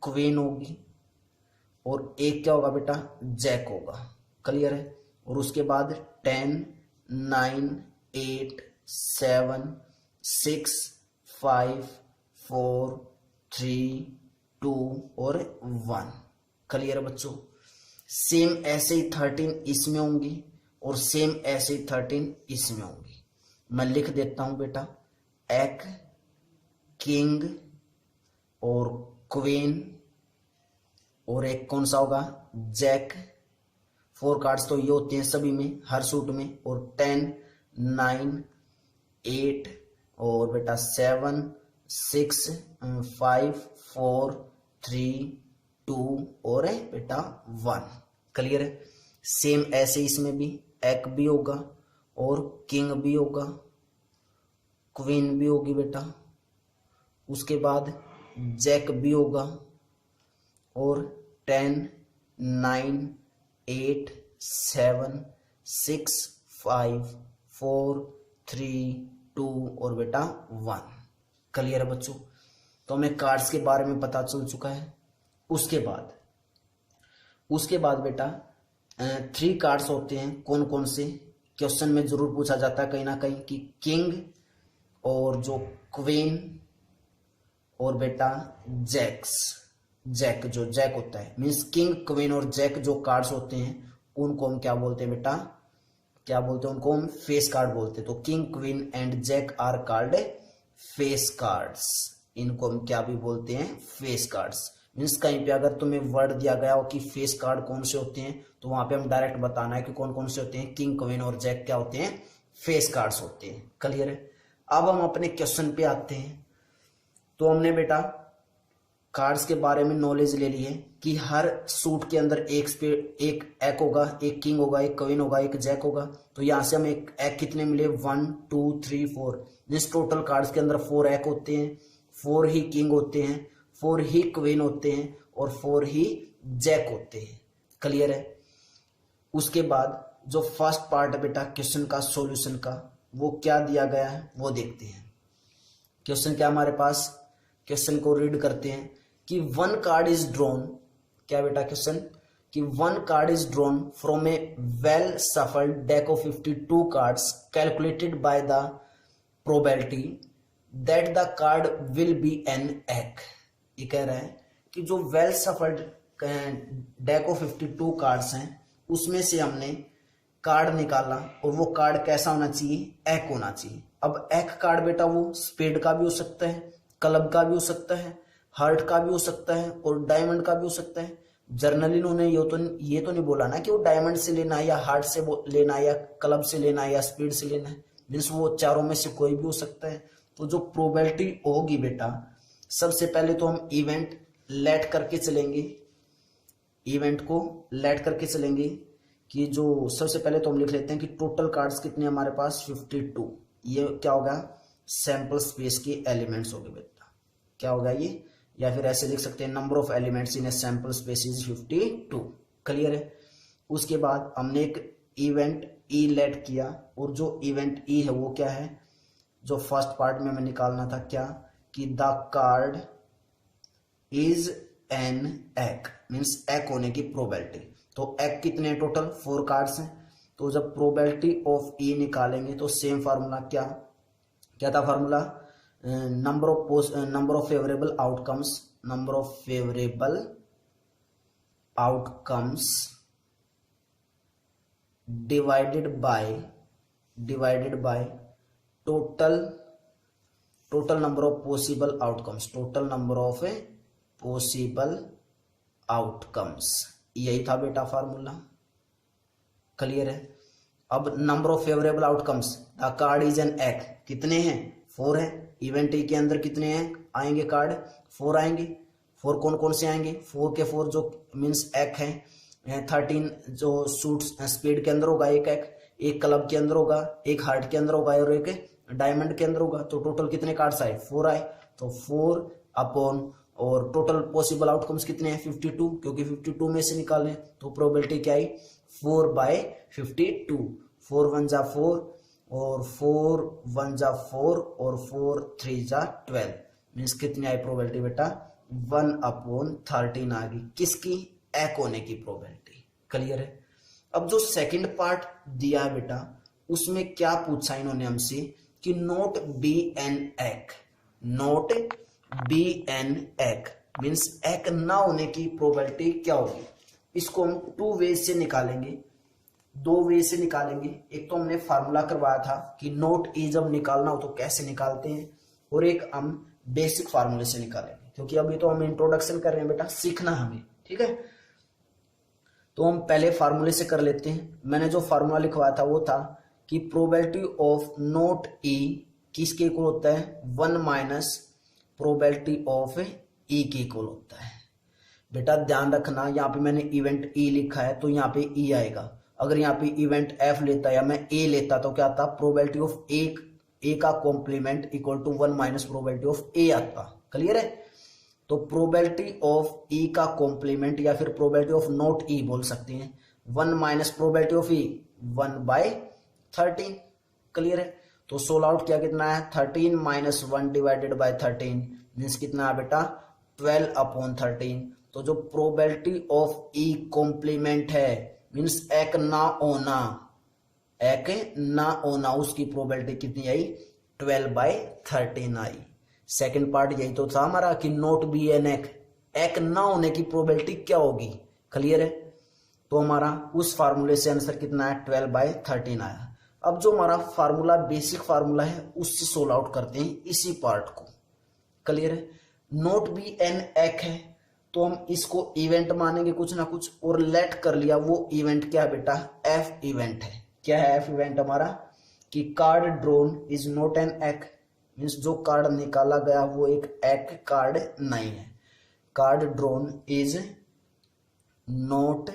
क्वीन होगी। और एक क्या होगा बेटा? जैक होगा, क्लियर है। और उसके बाद 10, 9, 8, 7, 6, 5, 4, 3, 2 और 1, क्लियर है बच्चों। सेम ऐसे ही 13 इसमें होंगी, और सेम ऐसे ही 13 इसमें होंगी। मैं लिख देता हूं बेटा, एक, किंग और क्वीन, और एक कौन सा होगा? जैक। 4 कार्ड्स तो ये होते हैं सभी में, हर सूट में। और 10, 9, 8 और बेटा 7, 6, 5, 4, 3, 2 और बेटा 1, क्लियर है। सेम ऐसे इसमें भी एक भी होगा, और किंग भी होगा, क्वीन भी होगी बेटा। उसके बाद जैक भी होगा, और 10, 9, 8, 7, 6, 5, 4, 3, 2 और बेटा 1, क्लियर है बच्चों। तो हमें कार्ड्स के बारे में पता चल चुका है। उसके बाद बेटा 3 कार्ड्स होते हैं, कौन कौन से? क्वेश्चन में जरूर पूछा जाता है कहीं ना कहीं कि किंग और जो क्वीन और बेटा जैक जो जैक होता है, मीन्स किंग क्वीन और जैक जो कार्ड्स होते हैं उनको हम क्या बोलते हैं बेटा? क्या बोलते हैं उनको? हम फेस कार्ड बोलते हैं। तो king queen and jack are card face cards. इनको हम क्या भी बोलते हैं? Face cards. मीन्स कहीं पे अगर तुम्हें वर्ड दिया गया हो कि फेस कार्ड कौन से होते हैं, तो वहां पे हम डायरेक्ट बताना है कि कौन कौन से होते हैं। किंग क्वीन और जैक क्या होते हैं? फेस कार्ड्स होते हैं, क्लियर है। अब हम अपने क्वेश्चन पे आते हैं। तो हमने बेटा कार्ड्स के बारे में नॉलेज ले ली है कि हर सूट के अंदर एक होगा, एक किंग होगा, एक क्वीन होगा, एक जैक होगा। तो यहां से हमें एक कितने मिले? 1, 2, 3, 4। जिस टोटल कार्ड्स के अंदर 4 एक होते हैं, 4 ही किंग होते हैं, 4 ही क्वीन होते हैं, और 4 ही जैक होते हैं, क्लियर है। उसके बाद जो फर्स्ट पार्ट है बेटा क्वेश्चन का सॉल्यूशन का, वो क्या दिया गया है वो देखते हैं। क्वेश्चन क्या हमारे पास, क्वेश्चन को रीड करते हैं कि वन कार्ड इज ड्रॉन, क्या बेटा क्वेश्चन कि one card is drawn from A well shuffled deck of 52 cards calculated by the probability that the card will be an egg. ये कह रहा है कि जो well shuffled deck of 52 cards हैं उसमें से हमने कार्ड निकाला और वो कार्ड कैसा होना चाहिए, एक होना चाहिए। अब एक कार्ड बेटा वो स्पेड का भी हो सकता है, क्लब का भी हो सकता है, हार्ट का भी हो सकता है और डायमंड का भी हो सकता है। जर्नली उन्होंने ये तो नहीं बोला ना कि वो डायमंड से लेना है या हार्ट से लेना है या क्लब से लेना है या स्पीड से लेना है, मीन्स वो चारों में से कोई भी हो सकता है। तो जो प्रोबेबिलिटी होगी बेटा, सबसे पहले तो हम इवेंट लेट करके चलेंगे, इवेंट को लेट करके चलेंगे कि जो सबसे पहले तो हम लिख लेते हैं कि टोटल कार्ड्स कितने हमारे पास 52। ये क्या होगा, सैंपल स्पेस के एलिमेंट्स हो गए बेटा, क्या होगा ये, या फिर ऐसे लिख सकते हैं number of elements in a sample space is 52। Clear है। उसके बाद हमने एक इवेंट ई लेट किया और जो इवेंट ई है वो क्या है, जो फर्स्ट पार्ट में हमें निकालना था क्या कि द कार्ड इज एन एक, मीन्स एक होने की प्रोबेबिलिटी। तो एक कितने टोटल 4 कार्ड्स हैं, तो जब प्रोबेबिलिटी ऑफ ई निकालेंगे तो सेम फार्मूला क्या था formula, number of favourable outcomes divided by total number of possible outcomes, यही था बेटा फार्मूला। क्लियर है। अब number of favourable outcomes, the card is an एक, कितने हैं 4 है, इवेंट ई के अंदर कितने हैं आएंगे कार्ड 4 आएंगे। 4 कौन कौन से आएंगे, 4 के 4 जो मीन्स एक है, 13 जो सूट्स स्पीड के अंदर होगा एक क्लब के अंदर होगा, एक हार्ट के अंदर होगा और एक डायमंड के अंदर होगा। तो टोटल कितने कार्ड्स आए 4 आए, तो 4 अपॉन और टोटल पॉसिबल आउटकम्स कितने हैं 52, क्योंकि 52 में से निकालें तो प्रोबेबिलिटी क्या आई 4/52, 4 1 जा 4 और 4 1 जा 4 और 4 3 जा 12, मीन्स कितनी आई प्रोबेबिलिटी बेटा 1/13 आ गई, किसकी, एक होने की प्रोबेबिलिटी। क्लियर है। अब जो सेकंड पार्ट दिया है बेटा उसमें क्या पूछा इन्होंने हमसे कि नोट बी एन एक, नोट बी एन एक मीन्स एक ना होने की प्रोबेबिलिटी क्या होगी। इसको हम 2 वे से निकालेंगे, 2 वे से निकालेंगे। एक तो हमने फार्मूला करवाया था कि नोट ई जब निकालना हो तो कैसे निकालते हैं, और एक हम बेसिक फार्मूले से निकालेंगे, क्योंकि अभी तो हम इंट्रोडक्शन कर रहे हैं बेटा, सीखना हमें, ठीक है। तो हम पहले फार्मूले से कर लेते हैं। मैंने जो फार्मूला लिखवाया था वो था कि प्रोबेबिलिटी ऑफ नोट ई किसके इक्वल होता है 1 माइनस प्रोबेबिलिटी ऑफ ई के इक्वल होता है। बेटा ध्यान रखना, यहाँ पे मैंने इवेंट ई लिखा है तो यहाँ पे ई आएगा। अगर यहाँ पे इवेंट एफ लेता या मैं ए लेता तो क्या आता, प्रोबेबिलिटी ऑफ ए का complement equal to 1 minus probability of A आता। क्लियर है। तो प्रोबेबिलिटी ऑफ ई का कॉम्प्लीमेंट या फिर प्रोबेबिलिटी ऑफ नोट ई बोल सकते हैं, 1 minus probability of E 1/13। Clear है। तो सोल्व आउट किया कितना है 13 माइनस 1 डिवाइडेड बाय 13 मीन्स कितना है बेटा 12/13। तो जो प्रोबेबिलिटी ऑफ ई कॉम्प्लीमेंट है मीन्स एक ना होना उसकी प्रोबेबिलिटी कितनी आई 12/13 आई। सेकंड पार्ट यही तो था हमारा कि नोट बी एन एक ना होने की प्रोबेबिलिटी क्या होगी। क्लियर है। तो हमारा उस फार्मूले से आंसर कितना है 12/13 आया। अब जो हमारा फार्मूला बेसिक फार्मूला है उससे सोल्व आउट करते हैं इसी पार्ट को। क्लियर है। नोट बी एन एक है तो हम इसको इवेंट मानेंगे कुछ ना कुछ, और लेट कर लिया वो इवेंट क्या है बेटा एफ इवेंट है। क्या है एफ इवेंट हमारा कि card drone is not an एक, मीन्स जो कार्ड निकाला गया वो एक कार्ड नहीं है। Card drone is not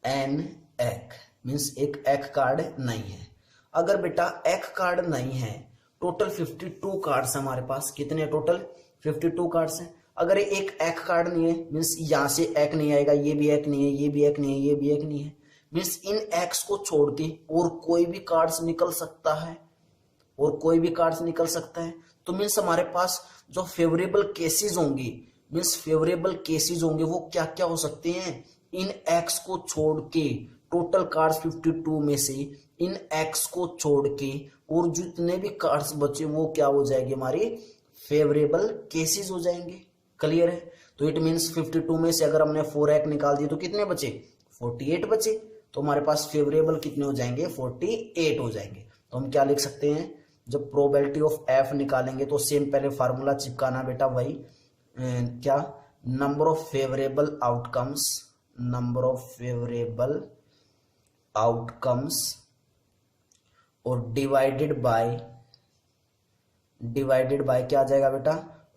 an एक मीन्स एक कार्ड नहीं है। अगर बेटा एक कार्ड नहीं है, टोटल 52 कार्ड्स हमारे पास, कितने टोटल 52 कार्ड्स हैं। अगर एक कार्ड नहीं है मीन्स यहां से एक नहीं आएगा, ये भी एक नहीं है, ये भी एक नहीं है, ये भी एक नहीं है, मीन्स इन एक्स को छोड़ के और कोई भी कार्ड्स निकल सकता है, और कोई भी कार्ड्स निकल सकता है। तो मीन्स हमारे पास जो फेवरेबल केसेस होंगे, मीन्स फेवरेबल केसेस होंगे वो क्या क्या हो सकते हैं, इन एक्स को छोड़ के टोटल कार्ड्स 52 में से इन एक्स को छोड़ के और जितने भी कार्ड्स बचे वो क्या हो जाएंगे, हमारे फेवरेबल केसेस हो जाएंगे। क्लियर है? तो इट मीन्स 52 में से अगर हमने 4x निकाल दिए तो कितने बचे, 48 बचे। तो हमारे पास फेवरेबल कितने हो जाएंगे, 48 हो जाएंगे। तो हम क्या लिख सकते हैं, जब प्रोबेबिलिटी ऑफ एफ निकालेंगे तो सेम पहले फार्मूला चिपकाना बेटा, वही क्या, number of favourable outcomes, number of favourable outcomes और डिवाइडेड बाय क्या आ जाएगा बेटा,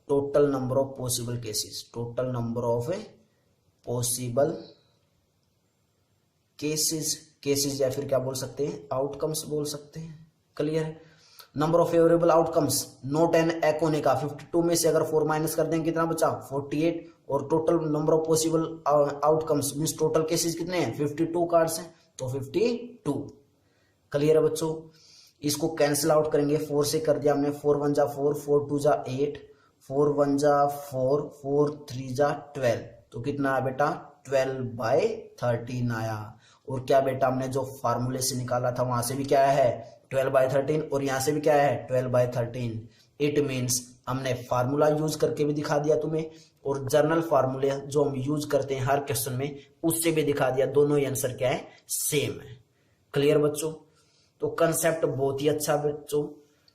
total number of possible cases, total number of possible cases या फिर क्या बोल सकते हैं, आउटकम्स बोल सकते हैं। क्लियर है? Number of favourable outcomes not an एक होने का 52 में से अगर 4 माइनस कर देंगे कितना बचा, 48, और total number of possible outcomes means total cases कितने हैं, 52 कार्ड्स हैं तो 52। क्लियर है बच्चों? इसको कैंसिल आउट करेंगे, 4 से कर दिया हमने, 4 1 जा 4, 4 2 जा 8, 4 1 जा 4, 4 3 जा 12, तो कितना आया बेटा, 12/13 आया। और क्या बेटा, हमने जो फार्मूले से निकाला था वहां से भी क्या है, 12/13, और यहां से भी क्या है, 12/13। इट मीन्स हमने फार्मूला यूज करके भी दिखा दिया तुम्हें, और जर्नल फार्मूले जो हम यूज करते हैं हर क्वेश्चन में उससे भी दिखा दिया, दोनों ही आंसर क्या है, सेम है। क्लियर बच्चों? तो कंसेप्ट बहुत ही अच्छा बच्चों,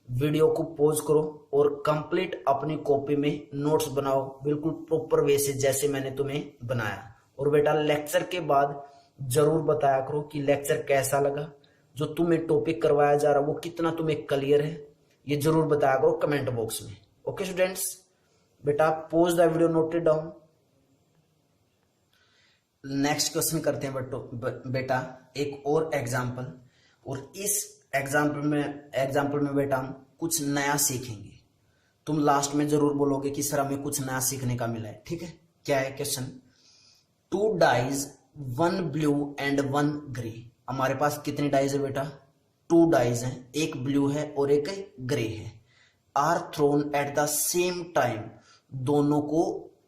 वीडियो को पॉज करो और कंप्लीट अपनी कॉपी में नोट्स बनाओ बिल्कुल प्रॉपर वे से जैसे मैंने तुम्हें बनाया। और बेटा लेक्चर के बाद जरूर बताया करो कि लेक्चर कैसा लगा, जो तुम्हें टॉपिक करवाया जा रहा है वो कितना तुम्हें क्लियर है, ये जरूर बताया करो कमेंट बॉक्स में। ओके स्टूडेंट्स, बेटा pause the video, note it down. Next question करते हैं बेटा एक और एग्जाम्पल, और इस एग्जाम्पल में बेटा हम कुछ नया सीखेंगे। तुम लास्ट में जरूर बोलोगे कि सर हमें कुछ नया सीखने का मिला है। ठीक है, क्या है question, 2 dice 1 blue and 1 grey. हमारे पास कितने डाइज है बेटा, 2 डाइज हैं, एक ब्लू है और एक ग्रे है। Are thrown at the same time, दोनों को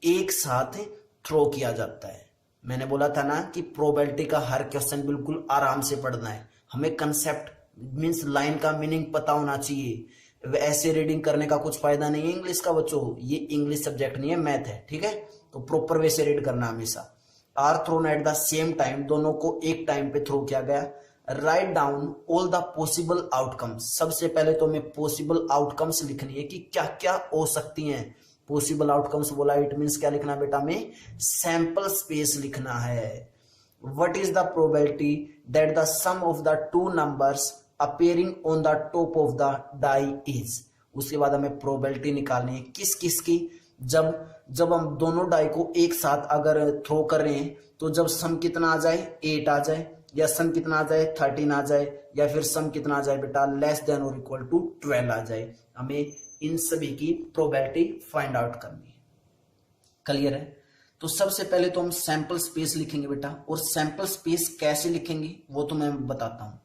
एक साथ थ्रो किया जाता है। मैंने बोला था ना कि प्रोबेबिलिटी का हर क्वेश्चन बिल्कुल आराम से पढ़ना है, हमें कंसेप्ट मींस लाइन का मीनिंग पता होना चाहिए। ऐसे रीडिंग करने का कुछ फायदा नहीं है इंग्लिश का बच्चों, ये इंग्लिश सब्जेक्ट नहीं है, मैथ है। ठीक है, तो प्रॉपर वे से रीड करना हमेशा। Are thrown at the same time, दोनों को एक टाइम पे थ्रो किया गया। Write down all the possible outcomes, सबसे पहले तो हमें पॉसिबल आउटकम्स लिखनी है कि क्या क्या हो सकती हैं। पॉसिबल आउटकम्स बोला, इट मीन्स क्या लिखना बेटा, में सैंपल स्पेस लिखना है। What is the probability that the sum of the two numbers appearing on the top of the die is? उसके बाद हमें प्रोबेबिलिटी निकालनी है किस किस की, जब हम दोनों डाई को एक साथ अगर थ्रो कर रहे हैं तो जब सम कितना आ जाए, 8 आ जाए, या सम कितना आ जाए, 13 आ जाए, या फिर सम कितना आ जाए बेटा, लेस देन और इक्वल टू 12 आ जाए। हमें इन सभी की प्रोबेबिलिटी फाइंड आउट करनी है। क्लियर है? तो सबसे पहले तो हम सैंपल स्पेस लिखेंगे बेटा, और सैंपल स्पेस कैसे लिखेंगे वो तो मैं बताता हूं।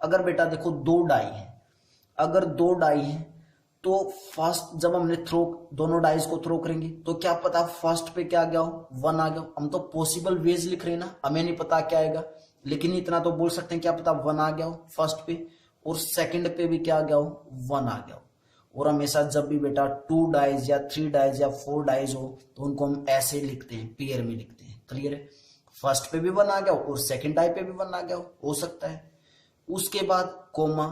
अगर बेटा देखो 2 डाई है, अगर 2 डाई है तो फर्स्ट जब हमने थ्रो दोनों डाइज को थ्रो करेंगे तो क्या पता फर्स्ट पे क्या गया हो, 1 आ गया। हम तो पॉसिबल वेज लिख रहे हैं ना, हमें नहीं पता क्या आएगा, लेकिन इतना तो बोल सकते हैं क्या पता 1 आ गया हो फर्स्ट पे, और सेकंड पे भी क्या आ गया हो, 1 आ गया हो। और हमेशा जब भी बेटा 2 डाइज या 3 डाइज या 4 डाइज हो तो उनको हम ऐसे लिखते हैं, पेयर में लिखते हैं। क्लियर है? फर्स्ट पे भी 1 आ गया और सेकंड डाई पे भी 1 आ गया हो सकता है। उसके बाद कोमा,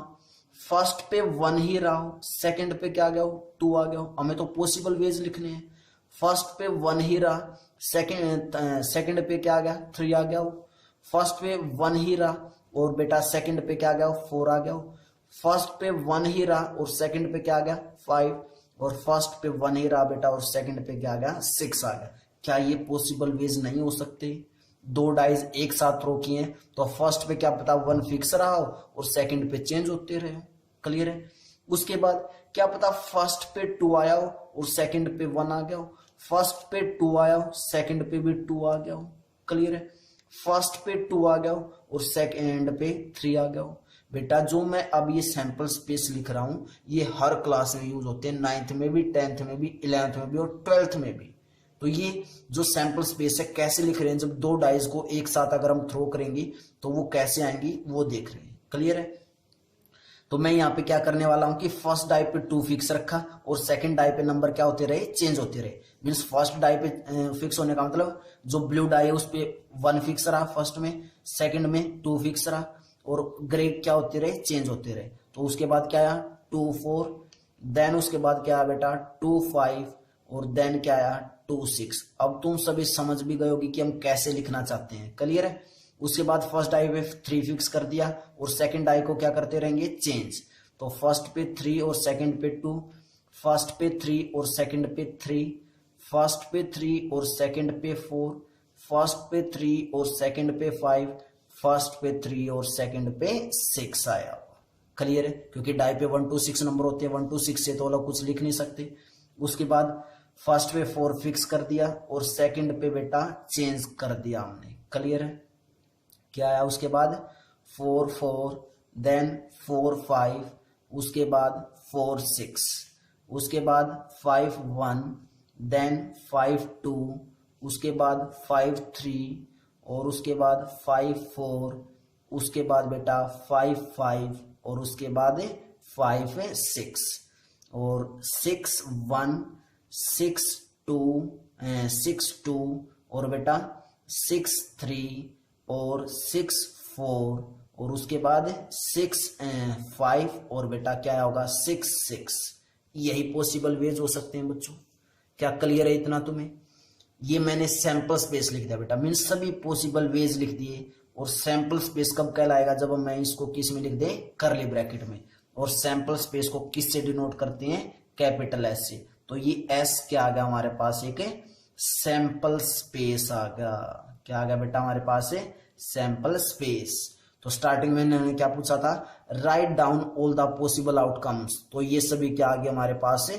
फर्स्ट पे 1 ही रहा हो, सेकंड पे क्या आ गया हो, 2 आ गया हो। हमें तो पॉसिबल वेज लिखने हैं। फर्स्ट पे 1 ही रहा, सेकंड पे क्या आ गया, 3 आ गया हो। फर्स्ट पे 1 ही रहा और बेटा सेकंड पे क्या आ गया हो, 4 आ गया हो। फर्स्ट पे 1 ही रहा और सेकंड पे क्या आ गया, 5, और फर्स्ट पे 1 ही रहा बेटा और सेकंड पे क्या आ गया, 6 आ गया। क्या ये पॉसिबल वेज नहीं हो सकते? 2 डाइज एक साथ थ्रो किए तो फर्स्ट पे क्या पता 1 फिक्स रहा हो और सेकंड पे चेंज होते रहे। क्लियर है? उसके बाद क्या पता फर्स्ट पे 2 आया हो और सेकंड पे 1 आ गया हो, फर्स्ट पे 2 आया हो सेकंड पे भी 2 आ गया हो। क्लियर है? फर्स्ट पे 2 आ गया हो और सेकंड पे 3 आ गया हो। बेटा जो मैं अब ये सैंपल स्पेस लिख रहा हूं ये हर क्लास में यूज होते हैं, 9th में भी, 10th में भी, 11th में भी और 12th में भी। तो ये जो सैंपल स्पेस है कैसे लिख रहे हैं, जब दो डाइस को एक साथ अगर हम थ्रो करेंगे तो वो कैसे आएंगी वो देख रहे हैं। क्लियर है? तो मैं यहाँ पे क्या करने वाला हूं कि फर्स्ट डाई पे 2 फिक्स रखा और सेकंड डाई पे नंबर क्या होते रहे, चेंज होते रहे। मीन्स फर्स्ट डाई पे फिक्स होने का मतलब जो ब्लू डाई है उस पे 1 फिक्स रहा फर्स्ट में, सेकंड में 2 फिक्स रहा और ग्रे क्या होते रहे, चेंज होते रहे। तो उसके बाद क्या आया 2 4, देन उसके बाद क्या आया बेटा 2 5 और देन क्या आया 2 6। अब तुम सभी समझ भी गए होगी कि हम कैसे लिखना चाहते हैं। क्लियर है? उसके बाद फर्स्ट डाई पे 3 फिक्स कर दिया और सेकंड डाई को क्या करते रहेंगे, चेंज। तो फर्स्ट पे 3 और सेकंड पे 2, फर्स्ट पे 3 और सेकंड पे 3, फर्स्ट पे 3 और सेकंड पे 4, फर्स्ट पे 3 और सेकंड पे 5, फर्स्ट पे 3 और सेकंड पे 6 आया। क्लियर है? क्योंकि डाई पे 1 to 6 नंबर होते हैं, 1 to 6 से तो अलग कुछ लिख नहीं सकते। उसके बाद फर्स्ट पे 4 फिक्स कर दिया और सेकंड पे बेटा चेंज कर दिया हमने। क्लियर है? क्या आया उसके बाद 4 4, देन 4 5, उसके बाद 4 6, उसके बाद 5 1, देन 5 2, उसके बाद 5 3 और उसके बाद 5 4, उसके बाद बेटा 5 5 और उसके बाद 5 6 और 6 1 6 2 6 2 और बेटा 6 3 और 6 4 और उसके बाद 6 5 और बेटा क्या होगा 6 6। यही पॉसिबल वेज हो सकते हैं बच्चों। क्या क्लियर है इतना तुम्हें? ये मैंने सैंपल स्पेस लिख दिया बेटा, मीन सभी पॉसिबल वेज लिख दिए। और सैंपल स्पेस कब कहलाएगा, जब मैं इसको किस में लिख दे, करली ब्रैकेट में। और सैंपल स्पेस को किस से डिनोट करते हैं, कैपिटल एस से। तो ये एस क्या आ गया हमारे पास, एक सैंपल स्पेस आ गया। क्या आ गया बेटा हमारे पास है, सैंपल स्पेस। तो स्टार्टिंग में इन्होंने क्या पूछा था, right down all the possible outcomes. तो ये सभी क्या आ गया हमारे पास है,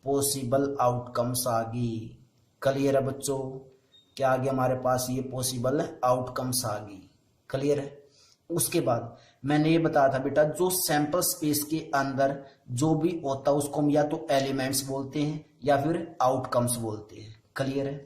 पॉसिबल आउटकम्स आ गई। क्लियर है बच्चों? क्या आ गया हमारे पास, ये पॉसिबल आउटकम्स आ गई। क्लियर है? उसके बाद मैंने ये बताया था बेटा, जो सैंपल स्पेस के अंदर जो भी होता है उसको हम या तो एलिमेंट्स बोलते हैं या फिर आउटकम्स बोलते हैं। क्लियर है?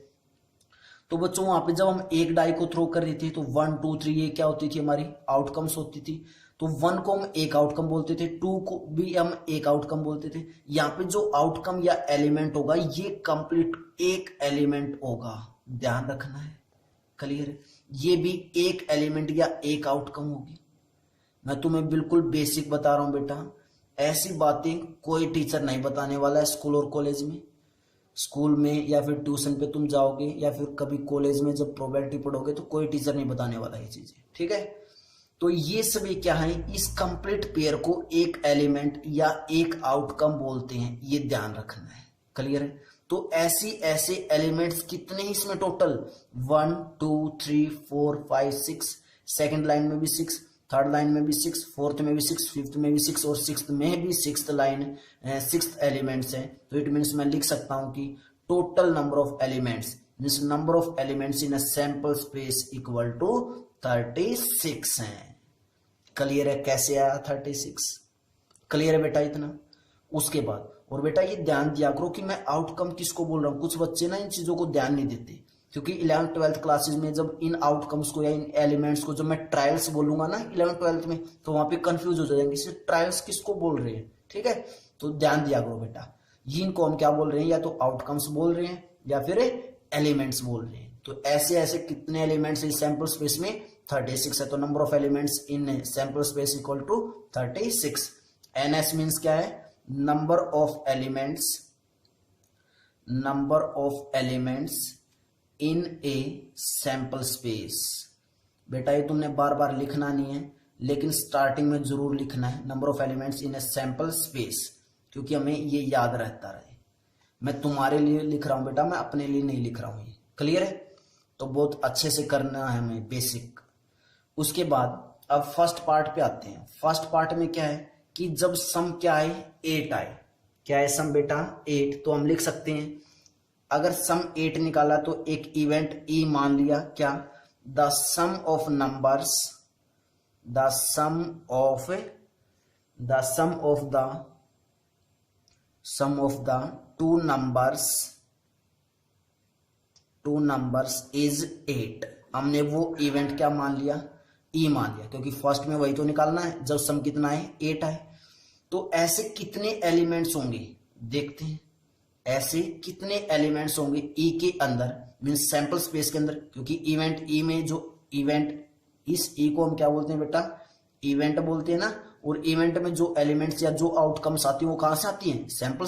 तो बच्चों वहां पे जब हम एक डाई को थ्रो कर रही थी तो 1 2 3 ये क्या होती थी, हमारी आउटकम्स होती थी। तो 1 को हम एक आउटकम बोलते थे, 2 को भी हम एक आउटकम बोलते थे। यहाँ पे जो आउटकम या एलिमेंट होगा ये कंप्लीट एक एलिमेंट होगा, ध्यान रखना है। क्लियर है? ये भी एक एलिमेंट या एक आउटकम होगी। मैं तुम्हें बिल्कुल बेसिक बता रहा हूं बेटा, ऐसी बातें कोई टीचर नहीं बताने वाला है स्कूल और कॉलेज में। स्कूल में या फिर ट्यूशन पे तुम जाओगे या फिर कभी कॉलेज में जब प्रोबेबिलिटी पढ़ोगे तो कोई टीचर नहीं बताने वाला ये चीजें। ठीक है? तो ये सभी क्या है, इस कंप्लीट पेयर को एक एलिमेंट या एक आउटकम बोलते हैं, ये ध्यान रखना है। क्लियर है? तो ऐसे एलिमेंट्स कितने इसमें टोटल, 1 2 3 4 5 6, सेकेंड लाइन में भी 6, थर्ड लाइन में भी 6, फोर्थ में भी 6, फिफ्थ में भी 6 और सिक्स्थ में भी 6th लाइन 6th एलिमेंट्स है। तो इट मीन्स मैं लिख सकता हूं कि total number of elements means number of elements in a sample space equal to 36 है। क्लियर है? कैसे आया 36? क्लियर है बेटा इतना? उसके बाद और बेटा ये ध्यान दिया करो कि मैं आउटकम किसको बोल रहा हूं। कुछ बच्चे ना इन चीजों को ध्यान नहीं देते, क्योंकि 11th 12th क्लासेस में जब इन आउटकम्स को या इन एलिमेंट्स को जब मैं ट्रायल्स बोलूंगा ना 11th 12th में, तो वहां पे कंफ्यूज हो जाएंगे इसे ट्रायल्स किसको बोल रहे हैं। ठीक है? तो ध्यान दिया करो बेटा, इनको हम क्या बोल रहे हैं, या तो आउटकम्स बोल रहे हैं या फिर एलिमेंट्स बोल रहे हैं। तो ऐसे ऐसे कितने एलिमेंट्स इस सैंपल स्पेस में, 36 है। तो number of elements in sample space equal to 36। N S means क्या है, number of elements in a sample space. बेटा ये तुमने बार बार लिखना नहीं है, लेकिन स्टार्टिंग में जरूर लिखना है, number of elements in a sample space, क्योंकि हमें ये याद रहता रहे। मैं तुम्हारे लिए लिख रहा हूं बेटा, मैं अपने लिए नहीं लिख रहा हूं ये। क्लियर है? तो बहुत अच्छे से करना है हमें बेसिक। उसके बाद अब फर्स्ट पार्ट पे आते हैं। फर्स्ट पार्ट में क्या है कि जब सम क्या है, 8 आए। क्या है सम बेटा, 8। तो हम लिख सकते हैं, अगर सम 8 निकाला तो एक इवेंट ई मान लिया क्या, the sum of numbers, the sum of the two numbers is 8। हमने वो इवेंट क्या मान लिया, ई मान लिया, क्योंकि फर्स्ट में वही तो निकालना है जब सम कितना है 8 है। तो ऐसे कितने एलिमेंट्स होंगे देखते हैं, ऐसे कितने एलिमेंट्स होंगे ई के अंदर, मीन्स सैंपल स्पेस के अंदर, क्योंकि इवेंट ई में जो इवेंट, इस ई को हम क्या बोलते हैं बेटा, इवेंट बोलते हैं ना। और इवेंट में जो एलिमेंट्स या जो आउटकम्स आती है वो कहां से आती हैं, सैंपल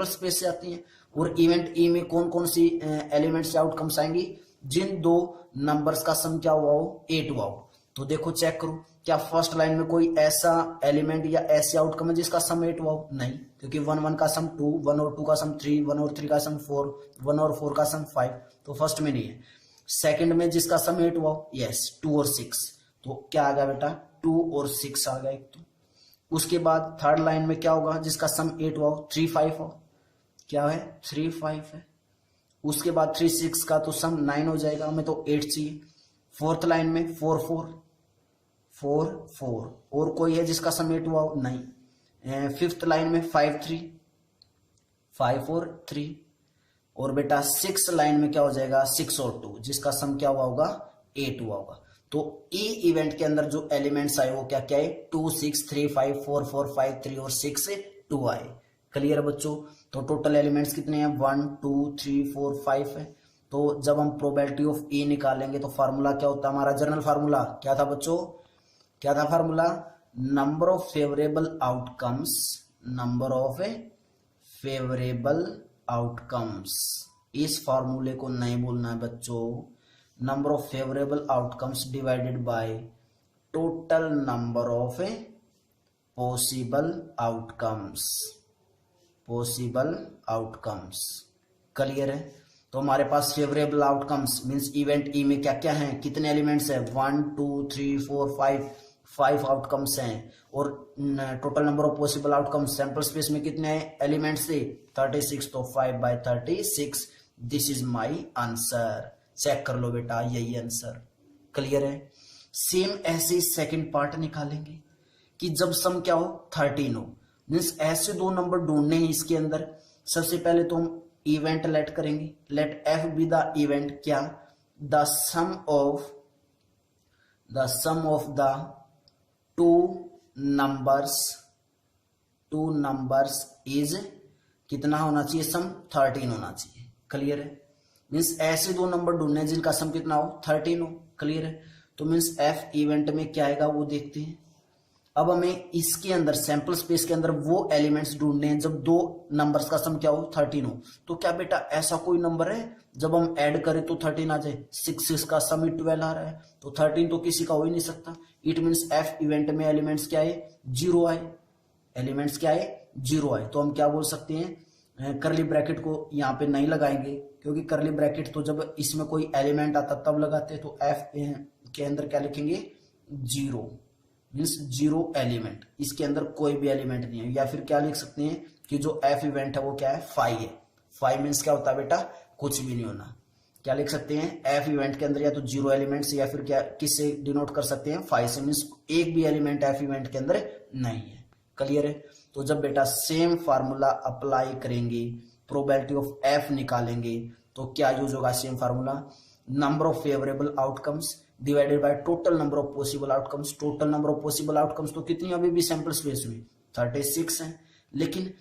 स्पेस से आती हैं। और इवेंट ई में कौन कौन सी एलिमेंट्स या आउटकम्स आएंगी, जिन दो नंबर्स का सम क्या हुआ हो, 8 हुआ हो। तो देखो चेक करो, क्या फर्स्ट लाइन में कोई ऐसा एलिमेंट या ऐसे आउटकम है जिसका सम 8 हुआ हो, नहीं, क्योंकि 1 1 का सम 2, 1 और 2 का सम 3, 1 और 3 का सम 4, 1 और 4 का सम 5, तो फर्स्ट में नहीं है। सेकंड में जिसका सम 8 हुआ हो, यस 2 और 6, तो क्या आ गया बेटा 2 और 6 आ गया एक तो। उसके बाद थर्ड लाइन में क्या होगा, जिसका सम 8 हुआ हो, 3 5 हो, क्या है 3 5 है। उसके बाद 3 6 का तो सम 9 हो जाएगा, हमें तो 8 चाहिए। फोर्थ लाइन में 4 4 और कोई है जिसका सम 8 हुआ हो, नहीं। फिफ्थ लाइन में 5 4 3। और बेटा 6 लाइन में क्या हो जाएगा 6 और 2, जिसका सम क्या हुआ होगा 8 हुआ होगा। तो ई इवेंट के अंदर जो एलिमेंट्स आए वो क्या क्या है, 2 6 3 5 4 4 5 3 और 6 2 आए। क्लियर है बच्चों। तो टोटल एलिमेंट्स कितने हैं, 1 2 3 4 5 है। तो जब हम प्रोबेबिलिटी ऑफ ई निकालेंगे तो फार्मूला क्या होता है, हमारा जनरल फार्मूला क्या था बच्चों, क्या था formula, number of favourable outcomes, number of favourable outcomes. इस फार्मूले को नहीं भूलना है बच्चों, number of favourable outcomes divided by total number of possible outcomes. Clear है। तो हमारे पास favourable outcomes means event E में क्या क्या है, कितने एलिमेंट्स है, 1 2 3 4 5 आउटकम्स हैं। और total number of possible outcomes sample space में कितने एलिमेंट्स थे, 36, तो 5/36। This is my answer. Check कर लो बेटा, यही आंसर। क्लियर है। सेम ऐसे सेकंड पार्ट निकालेंगे कि जब सम क्या हो 13 हो, मीन्स ऐसे दो नंबर ढूंढने हैं इसके अंदर। सबसे पहले तो हम इवेंट लेट करेंगे, let F be the event, क्या, the sum of the two numbers is कितना होना चाहिए, सम 13 होना चाहिए। क्लियर है। मीन्स ऐसे दो नंबर ढूंढने जिनका सम कितना हो 13 हो। क्लियर है। तो मीन्स एफ इवेंट में क्या आएगा वो देखते हैं। अब हमें इसके अंदर सैंपल स्पेस के अंदर वो एलिमेंट्स ढूंढने हैं जब दो नंबर्स का सम क्या हो 13 हो। तो क्या बेटा ऐसा कोई नंबर है जब हम ऐड करें तो 13 आ जाए, 6 का सम ही 12 आ रहा है, तो 13 तो किसी का हो ही नहीं सकता। इट मीन्स एफ इवेंट में एलिमेंट्स क्या है 0 आए, एलिमेंट्स क्या है 0 आए। तो हम क्या बोल सकते हैं, करली ब्रैकेट को यहाँ पे नहीं लगाएंगे, क्योंकि करली ब्रैकेट तो जब इसमें कोई एलिमेंट आता तब लगाते हैं। तो एफ के अंदर क्या लिखेंगे 0, मीन्स 0 एलिमेंट, इसके अंदर कोई भी एलिमेंट नहीं है। या फिर क्या लिख सकते हैं कि जो एफ इवेंट है वो क्या है 5 है। 5 मीन्स क्या होता है बेटा, कुछ भी नहीं होना। क्या लिख सकते हैं, एफ इवेंट के अंदर या तो 0 एलिमेंट्स, या फिर क्या किससे डिनोट कर सकते हैं 5 से, मीन्स एक भी एलिमेंट एफ इवेंट के अंदर नहीं है। क्लियर है। तो जब बेटा सेम फार्मूला अप्लाई करेंगे, प्रोबेबिलिटी ऑफ एफ निकालेंगे, तो क्या यूज होगा, same formula, number of favourable outcomes divided by total number of possible outcomes. Total number of possible outcomes तो कितनी अभी भी सैंपल स्पेस में 36 है, लेकिन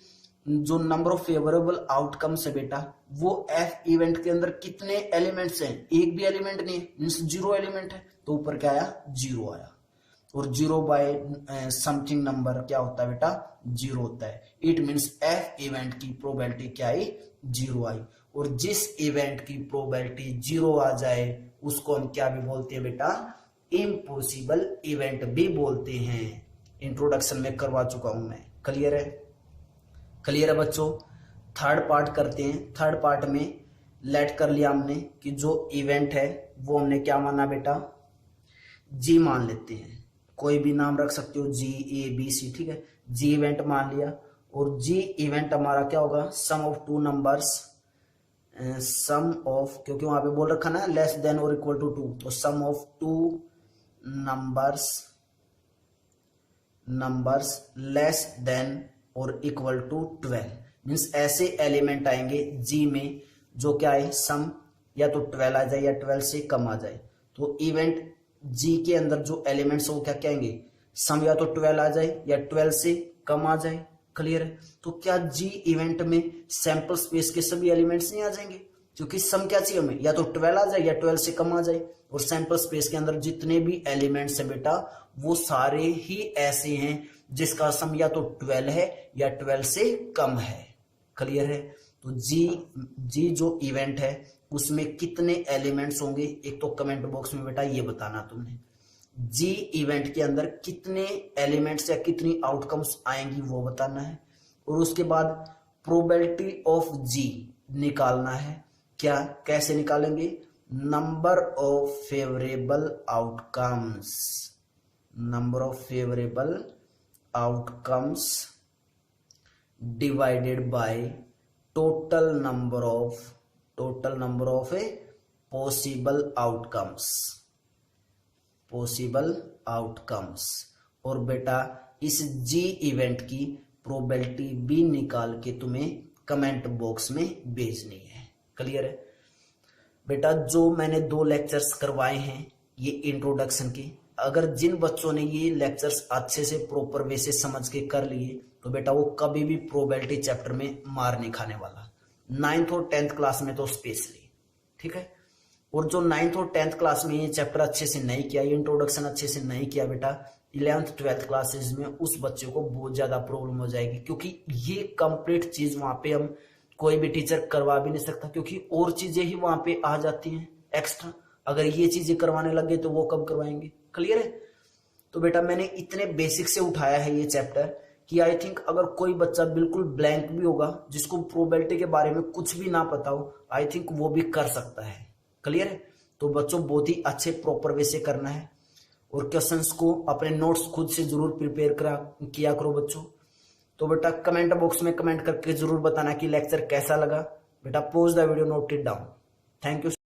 जो नंबर ऑफ फेवरेबल आउटकम्स है बेटा वो एफ इवेंट के अंदर कितने एलिमेंट्स हैं, एक भी एलिमेंट नहीं है, मींस 0 एलिमेंट है। तो ऊपर क्या आया 0 आया। और 0 बाय समथिंग नंबर क्या होता है बेटा 0 होता है। इट मीन्स एफ इवेंट की प्रोबेबिलिटी क्या आई 0 आई। और जिस इवेंट की प्रोबेबिलिटी 0 आ जाए उसको हम क्या भी बोलते हैं बेटा, इम्पॉसिबल इवेंट भी बोलते हैं। इंट्रोडक्शन में करवा चुका हूं मैं। क्लियर है। क्लियर है बच्चों। थर्ड पार्ट करते हैं। थर्ड पार्ट में लेट कर लिया हमने कि जो इवेंट है वो हमने क्या माना बेटा, जी मान लेते हैं, कोई भी नाम रख सकते हो, जी ए बी सी, ठीक है। जी इवेंट मान लिया। और जी इवेंट हमारा क्या होगा, sum of two numbers sum of, क्योंकि वहां पे बोल रखा ना लेस देन और इक्वल टू 2, तो sum of two numbers less than और इक्वल टू 12, मीन्स ऐसे एलिमेंट आएंगे जी में जो क्या है सम या तो 12 आ जाए या 12 से कम आ जाए। तो इवेंट जी के अंदर जो एलिमेंट्स वो क्या कहेंगे, सम या तो 12 आ जाए या 12 से कम आ जाए। क्लियर है? तो क्या जी इवेंट में सैंपल स्पेस के सभी एलिमेंट्स नहीं आ जाएंगे, क्योंकि सम क्या चाहिए हमें, या तो 12 आ जाए या 12 से कम आ जाए, और सैंपल स्पेस के अंदर जितने भी एलिमेंट्स हैं बेटा वो सारे ही ऐसे हैं जिसका सम या तो 12 है या 12 से कम है। क्लियर है? तो जी जो इवेंट है उसमें कितने एलिमेंट्स होंगे, एक तो कमेंट बॉक्स में बेटा ये बताना तुमने। जी इवेंट के अंदर कितने एलिमेंट्स या कितनी आउटकम्स आएंगी वो बताना है, और उसके बाद प्रोबेबिलिटी ऑफ जी निकालना है। क्या, कैसे निकालेंगे, number of favourable outcomes, number of favourable outcomes divided by total number of a possible outcomes. और बेटा इस जी इवेंट की प्रोबेबिलिटी भी निकाल के तुम्हें कमेंट बॉक्स में भेजनी है। क्लियर है बेटा? जो मैंने 2 लेक्चर्स करवाए हैं ये इंट्रोडक्शन के, अगर जिन बच्चों ने ये लेक्चर्स अच्छे से प्रॉपर वे से समझ के कर लिए तो बेटा वो कभी भी प्रोबेबिलिटी चैप्टर में मार नहीं खाने वाला, 9th और 10th क्लास में तो स्पेशली। ठीक है? और जो 9th और 10th क्लास में ये चैप्टर अच्छे से नहीं किया, ये इंट्रोडक्शन अच्छे से नहीं किया बेटा, 11th 12th क्लासेस में उस बच्चे को बहुत ज्यादा प्रॉब्लम हो जाएगी, क्योंकि ये कंप्लीट चीज वहां पे हम कोई भी टीचर करवा भी नहीं सकता, क्योंकि और चीजें ही वहां पे आ जाती हैं एक्स्ट्रा। अगर ये चीजें करवाने लगे तो वो कब करवाएंगे? क्लियर है? तो बेटा मैंने इतने बेसिक से उठाया है ये चैप्टर कि आई थिंक अगर कोई बच्चा बिल्कुल ब्लैंक भी होगा, जिसको प्रोबेबिलिटी के बारे में कुछ भी ना पता हो, आई थिंक वो भी कर सकता है। क्लियर है? तो बच्चों बहुत ही अच्छे प्रॉपर वे से करना है, और क्वेश्चंस को अपने नोट्स खुद से जरूर प्रिपेयर किया करो बच्चों। तो बेटा कमेंट बॉक्स में कमेंट करके जरूर बताना कि लेक्चर कैसा लगा। बेटा pause the video, note it down. Thank you.